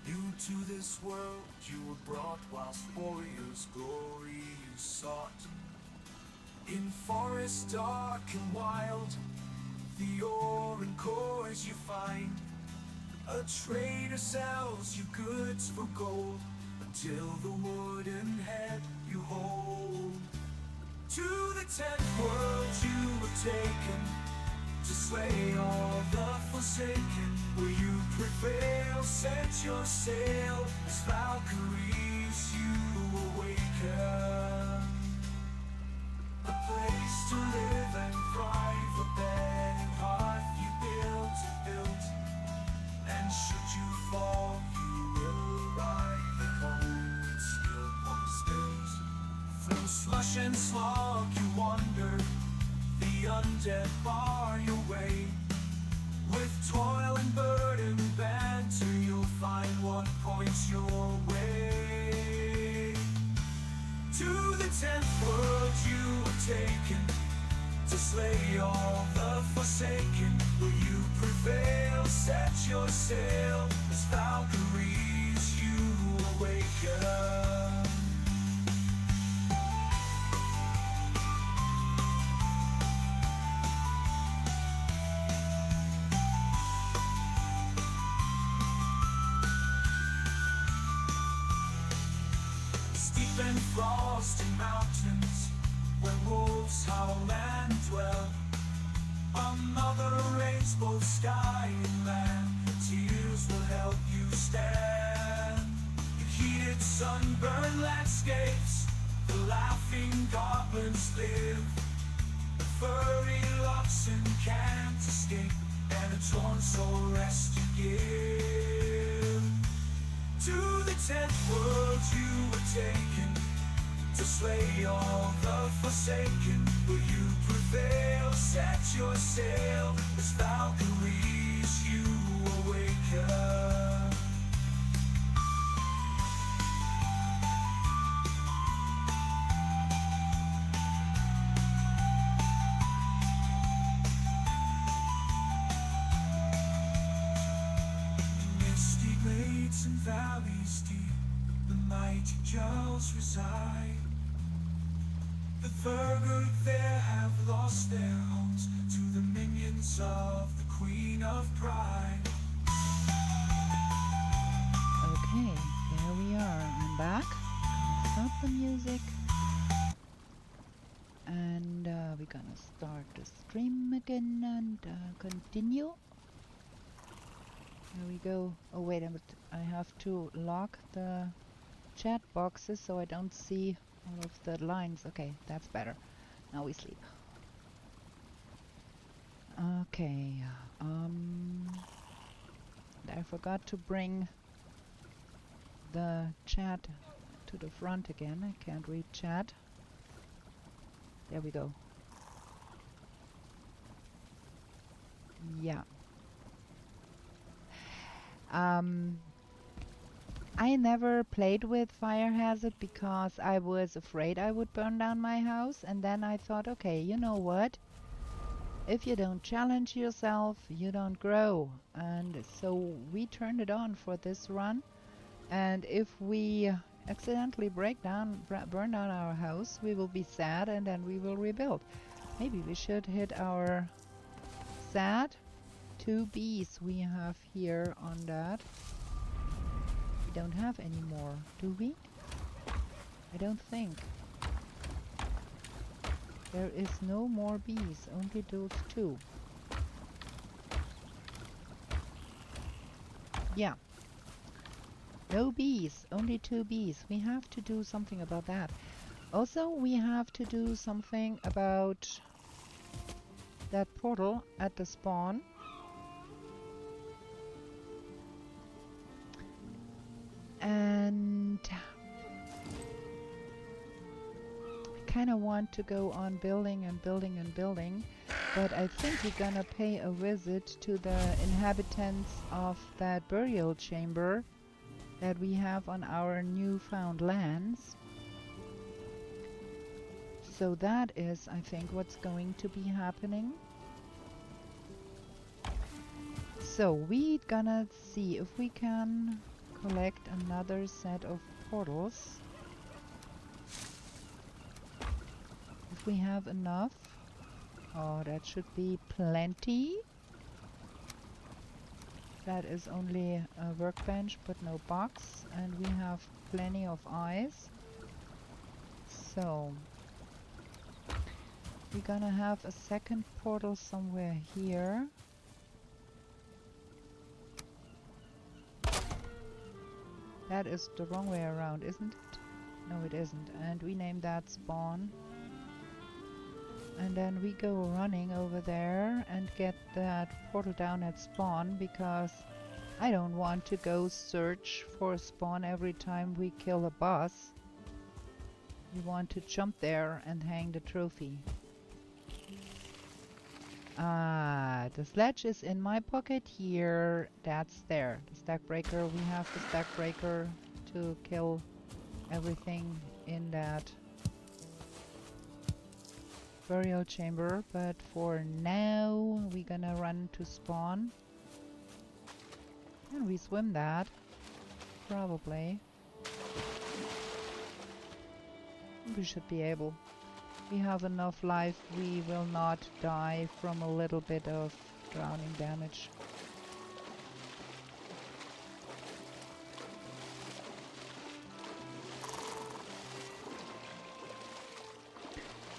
New to this world you were brought, whilst warriors' glory you sought. In forest dark and wild, the ore and cores you find. A trader sells you goods for gold, until the wooden head you hold. To the 10th world you were taken, to slay all the forsaken. Will you prevail? Set your sail, as Valkyries you awaken. A place to live and thrive, a bed and hearth you built. And should you fall, you will arrive at home with skill upstairs. Through slush and slog you wander, the undead bar your way. With toil and burden banter, you'll find what points your way. To the 10th world you were taken, to slay all the forsaken. Will you prevail? Set your sail, as Valkyries you awaken. And frosty mountains, where wolves howl and dwell. A mother rains both sky and land, her tears will help you stand. In heated sunburned landscapes, the laughing goblins live. The furry oxen can't escape, and a torn soul rest to give. To the 10th world you were taken, to slay all the forsaken. Will you prevail? Set your sail, as Valkyries you awaken. Misty glades and valleys deep, the mighty Jarls reside. The Thurgood there have lost their homes to the minions of the Queen of Pride. Okay, there we are. I'm back. Stop the music. And we're gonna start the stream again and continue. There we go. Oh wait a minute, I have to lock the chat boxes so I don't see all of the lines. Okay, that's better. Now we sleep. Okay, I forgot to bring the chat to the front again. I can't read chat. There we go. Yeah. I never played with Firehazard because I was afraid I would burn down my house, and then I thought, okay, you know what? If you don't challenge yourself, you don't grow. And so we turned it on for this run. And if we accidentally burn down our house, we will be sad and then we will rebuild. Maybe we should hit our sad 2 bees we have here on that. We don't have any more, do we? I don't think. There is no more bees, only those 2. Yeah. No bees, only 2 bees. We have to do something about that. Also, we have to do something about that portal at the spawn. And I kind of want to go on building and building and building, but I think we're gonna pay a visit to the inhabitants of that burial chamber that we have on our newfound lands. So that is, I think, what's going to be happening. So we're gonna see if we can collect another set of portals. If we have enough. Oh, that should be plenty. That is only a workbench but no box, and we have plenty of eyes. So we're gonna have a second portal somewhere here. That is the wrong way around, isn't it? No, it isn't. And we name that spawn. And then we go running over there and get that portal down at spawn, because I don't want to go search for spawn every time we kill a boss. We want to jump there and hang the trophy. Ah, the sledge is in my pocket here. That's there. The stack breaker. We have the stack breaker to kill everything in that burial chamber, but for now we're gonna run to spawn. Can we swim that? Probably. We should be able. We have enough life, we will not die from a little bit of drowning damage.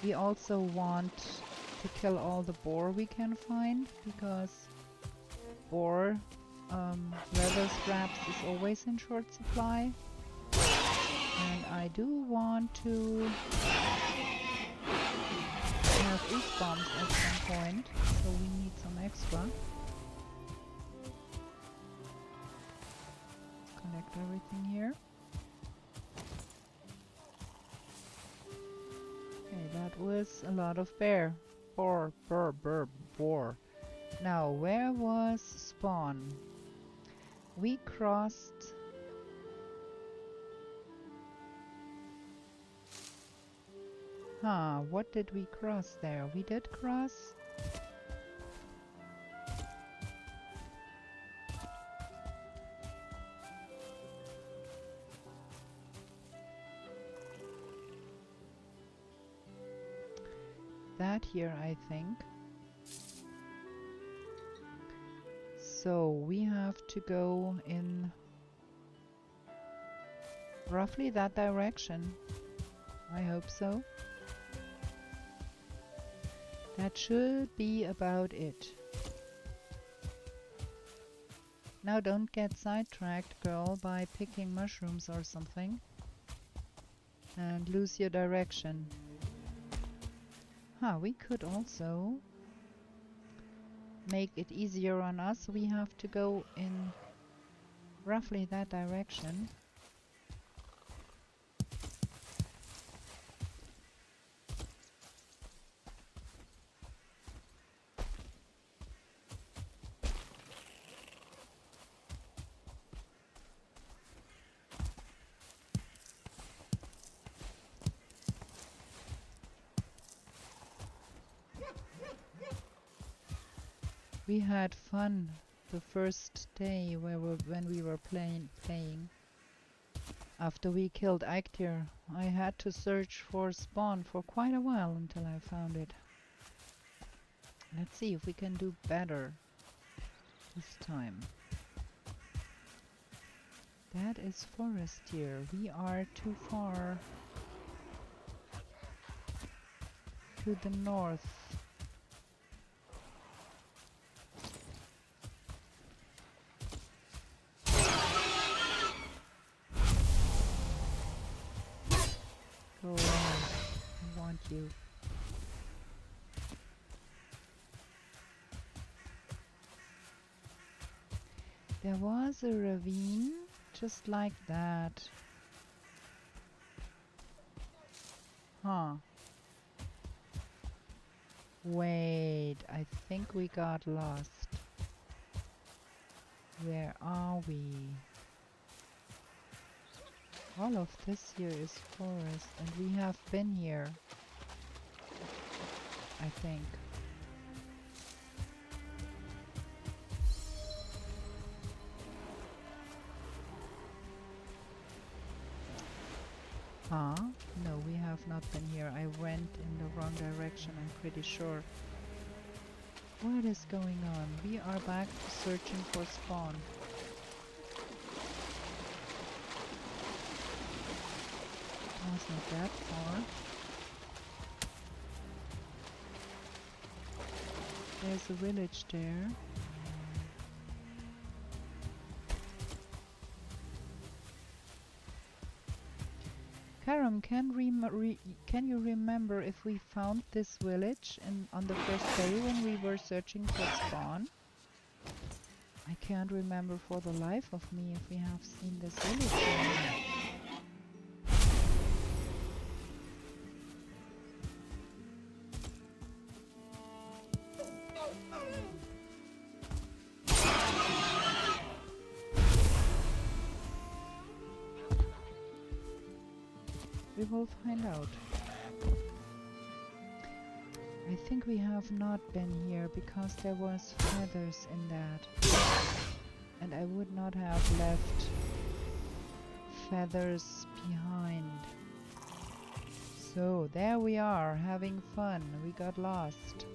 We also want to kill all the boar we can find, because boar leather scraps is always in short supply. And I do want to have each bombs at some point, so we need some extra. Let's connect everything here. Okay, that was a lot of bear. Boar. Now, where was spawn? We crossed... Huh, what did we cross there? We did cross... that here, I think. So we have to go in roughly that direction. I hope so. That should be about it. Now don't get sidetracked, girl, by picking mushrooms or something and lose your direction. Huh, we could also make it easier on us. We have to go in roughly that direction. We had fun the first day when we were playing. After we killed Charakter, I had to search for spawn for quite a while until I found it. Let's see if we can do better this time. That is forest here. We are too far to the north. Go away. I want you. There was a ravine just like that. Huh. Wait, I think we got lost. Where are we? All of this here is forest, and we have been here, I think. Huh? No, we have not been here. I went in the wrong direction, I'm pretty sure. What is going on? We are back to searching for spawn. Was not that far. There's a village there. Karam, can you remember if we found this village on the first day when we were searching for spawn? I can't remember for the life of me if we have seen this village anymore. We will find out. I think we have not been here because there was feathers in that. And I would not have left feathers behind. So there we are, having fun. We got lost.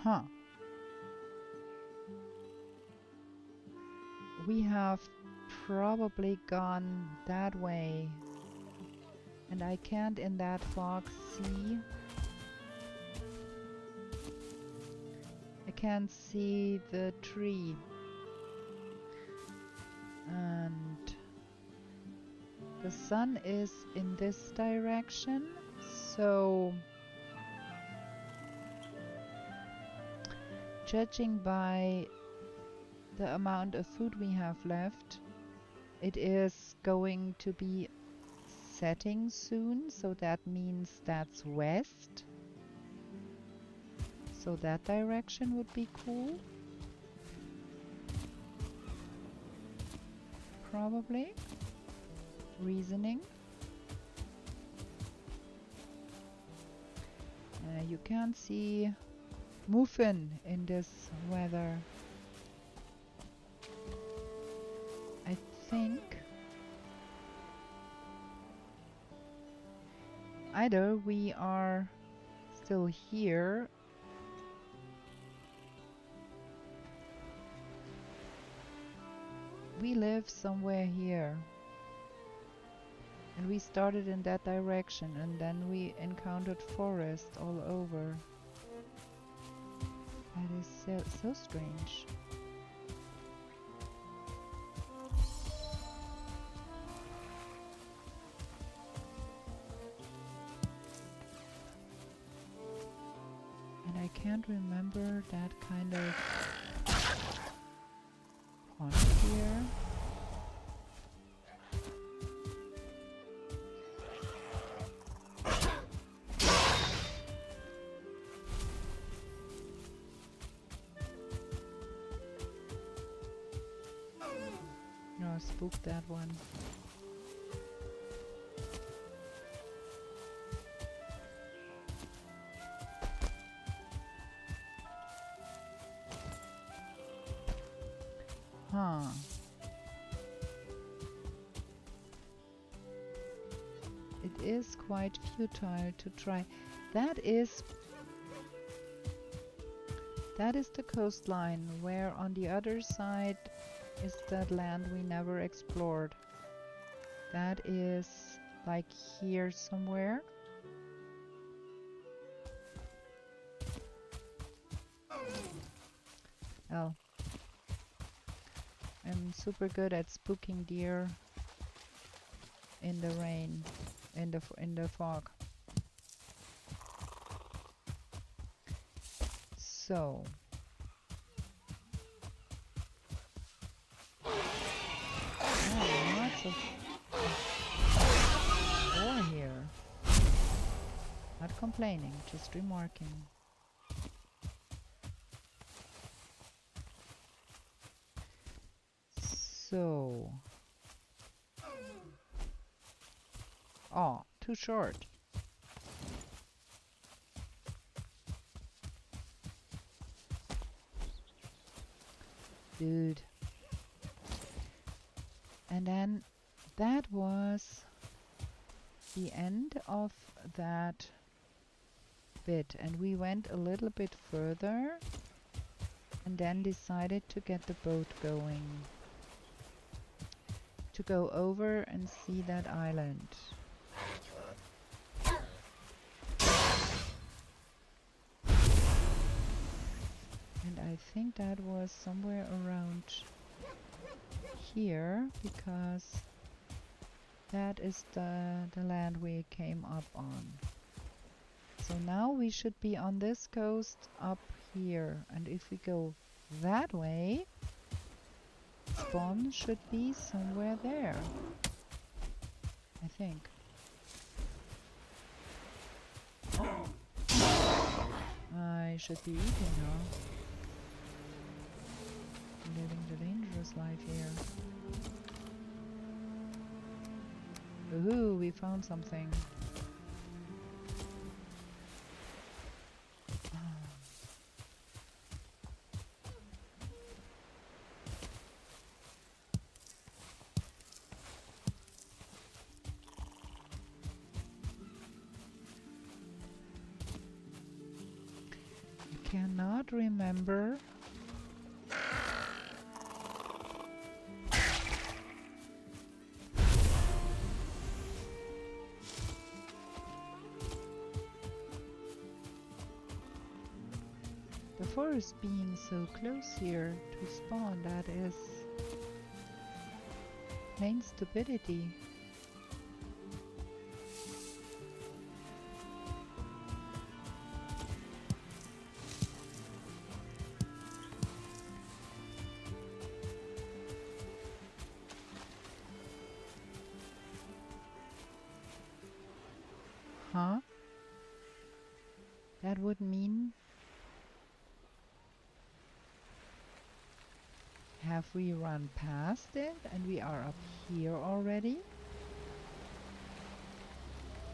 Huh. We have probably gone that way, and I can't in that fog see. I can't see the tree, and the sun is in this direction, so judging by the amount of food we have left, it is going to be setting soon, so that means that's west. So that direction would be cool. Probably. Reasoning. You can't see Muffin in this weather. I think either we are still here we live somewhere here. And we started in that direction, and then we encountered forest all over. That is so strange. And I can't remember that kind of pond here. No, I spooked that one. Huh. It is quite futile to try. That is the coastline, where on the other side is that land we never explored. That is like here somewhere. Oh. I'm super good at spooking deer in the rain, in the fog. So lots of ore here. Not complaining, just remarking. So, oh, too short. Dude. And then that was the end of that bit, and we went a little bit further and then decided to get the boat going. To go over and see that island. And I think that was somewhere around here, because that is the land we came up on. So now we should be on this coast up here, and if we go that way, spawn should be somewhere there, I think. I should be eating now. Living the dangerous life here. Ooh, we found something. Cannot remember the forest being so close here to spawn. That is plain stupidity. Huh? That would mean, have we run past it and we are up here already?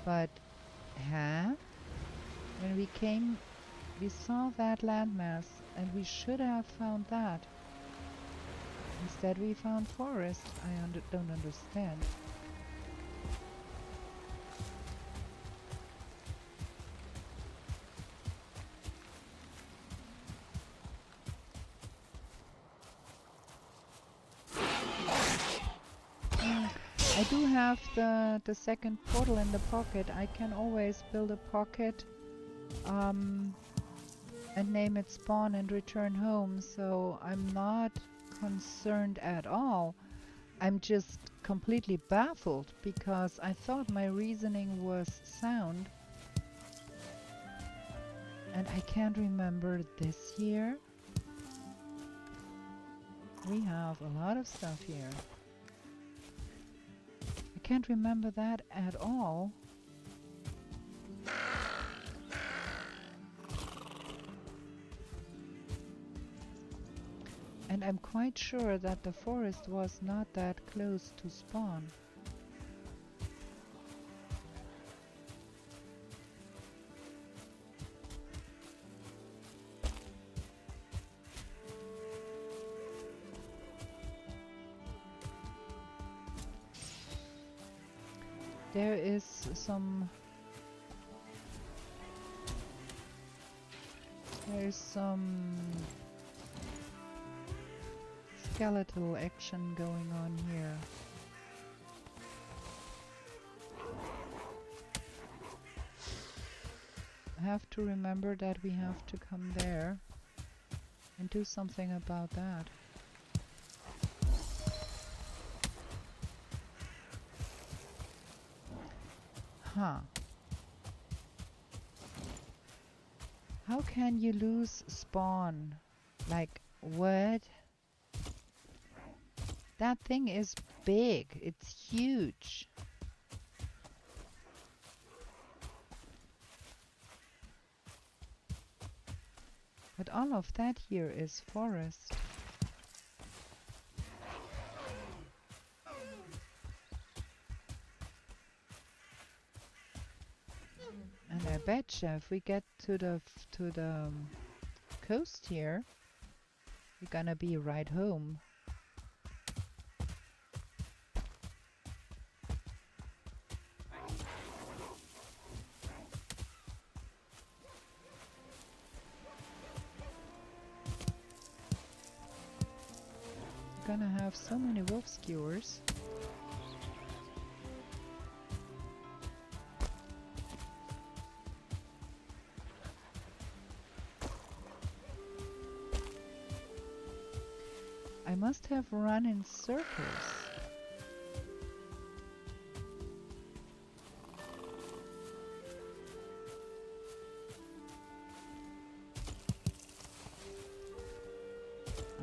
But, huh? When we came, we saw that landmass and we should have found that. Instead we found forest. I don't understand. I do have the second portal in the pocket. I can always build a pocket and name it spawn and return home, so I'm not concerned at all. I'm just completely baffled because I thought my reasoning was sound. And I can't remember this here. We have a lot of stuff here. I can't remember that at all. And I'm quite sure that the forest was not that close to spawn. There is there's some skeletal action going on here. I have to remember that we have to come there and do something about that. Huh. How can you lose spawn? Like, what? That thing is big. It's huge. But all of that here is forest. And I betcha if we get to the coast here, we're gonna be right home. We're gonna have so many wolf skewers. I must have run in circles.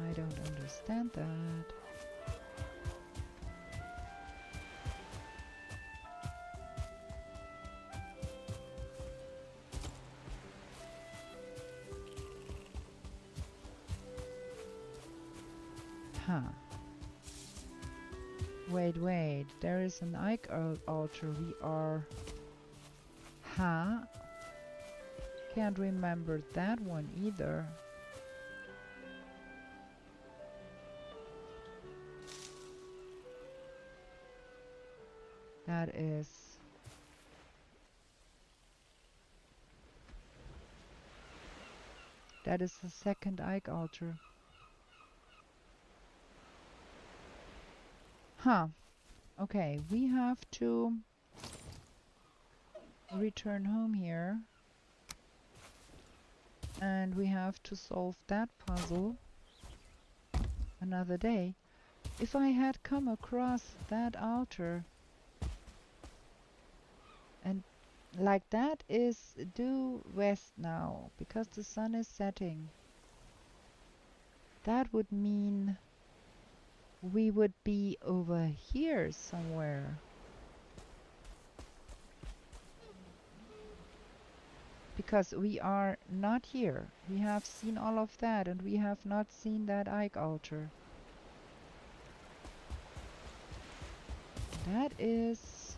I don't understand that. Huh. Wait, there is an Ike altar. We are... Huh? Can't remember that one either. That is... That is the second Ike altar. Huh. Okay, we have to return home here. And we have to solve that puzzle another day. If I had come across that altar, and like that is due west now, because the sun is setting, that would mean we would be over here somewhere. Because we are not here. We have seen all of that and we have not seen that Ike altar. That is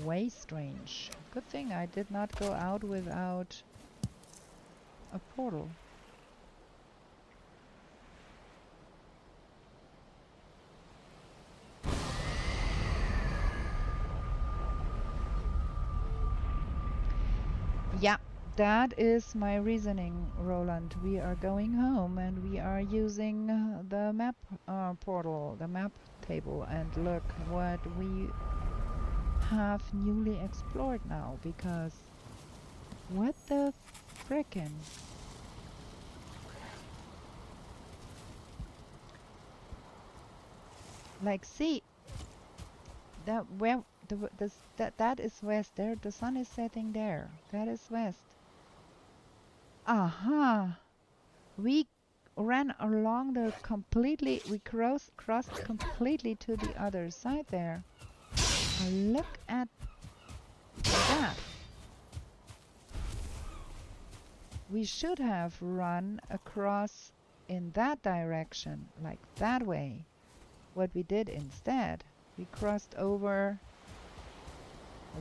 way strange. Good thing I did not go out without a portal. Yeah, That is my reasoning, Roland. We are going home and we are using the map portal, the map table, and look what we have newly explored now, because what the frickin'? Like, see, that where that is west. There, the sun is setting there. That is west. Aha! We ran along the completely. We crossed completely to the other side there. Look at that. We should have run across in that direction, like that way. What we did instead, we crossed over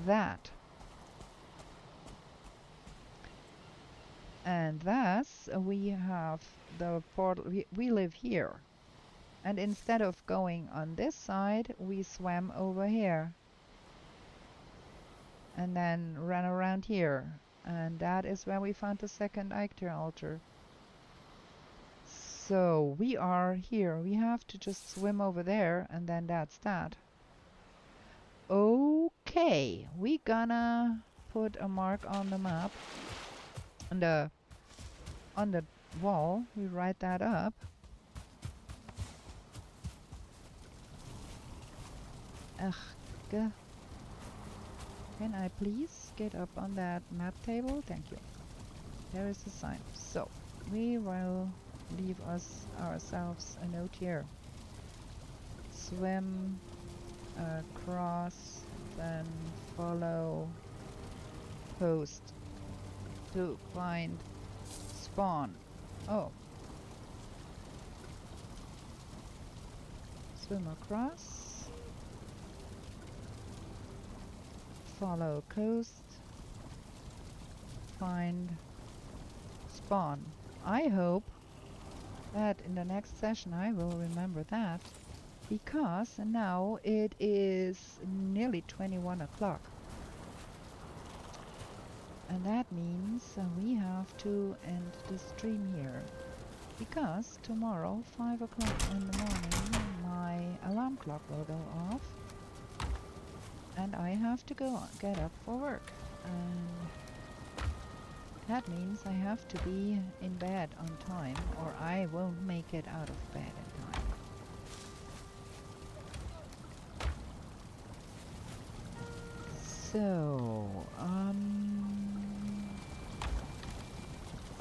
that. And thus we have the portal. We live here. And instead of going on this side, we swam over here. And then ran around here. And that is where we found the second Charakter altar. So we are here. We have to just swim over there, and then that's that. Okay, we gonna put a mark on the map. On the wall, we write that up. Ugh, can I please get up on that map table? Thank you. There is a sign. So we will leave ourselves a note here. Swim across, then follow post to find spawn. Oh. Swim across. Follow coast. Find spawn. I hope that in the next session I will remember that, because now it is nearly 21 o'clock. And that means we have to end the stream here, because tomorrow, 5 o'clock in the morning, my alarm clock will go off and I have to get up for work. And that means I have to be in bed on time, or I won't make it out of bed in time. So,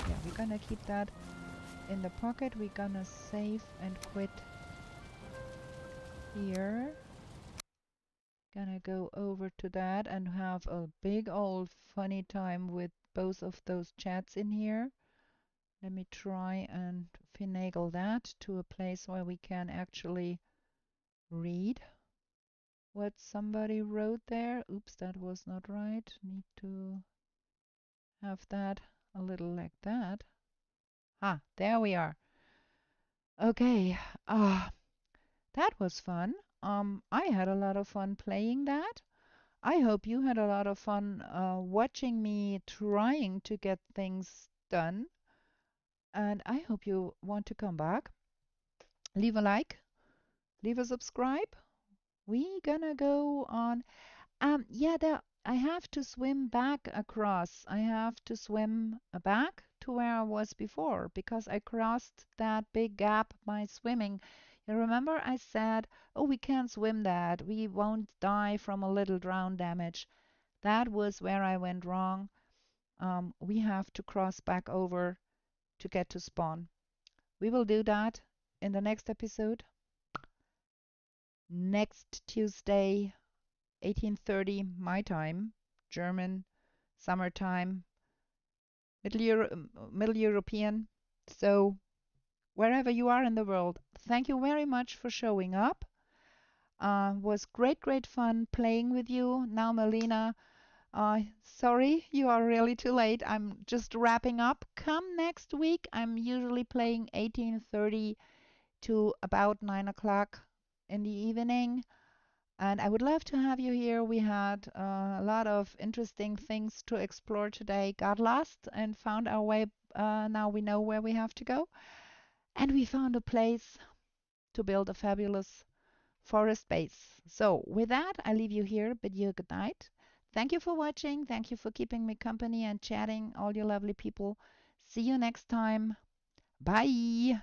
yeah, we're gonna keep that in the pocket. We're gonna save and quit here. Gonna go over to that and have a big old funny time with both of those chats in here. Let me try and finagle that to a place where we can actually read what somebody wrote there. Oops, that was not right. Need to have that a little like that. Ah, there we are. Okay. That was fun. I had a lot of fun playing that. I hope you had a lot of fun watching me trying to get things done. And I hope you want to come back. Leave a like, leave a subscribe. We gonna go on. Yeah, I have to swim back across. I have to swim back to where I was before, because I crossed that big gap by swimming. You remember I said, oh, we can't swim that. We won't die from a little drown damage. That was where I went wrong. We have to cross back over to get to spawn. We will do that in the next episode. Next Tuesday, 18:30 my time, German, summertime, Middle European. So wherever you are in the world, thank you very much for showing up. Was great fun playing with you. Now, Melina, sorry, you are really too late. I'm just wrapping up. Come next week. I'm usually playing 18:30 to about 9 o'clock in the evening. And I would love to have you here. We had a lot of interesting things to explore today. Got lost and found our way. Now we know where we have to go. And we found a place to build a fabulous forest base. So with that, I leave you here. Bid you good night. Thank you for watching. Thank you for keeping me company and chatting, all you lovely people. See you next time. Bye.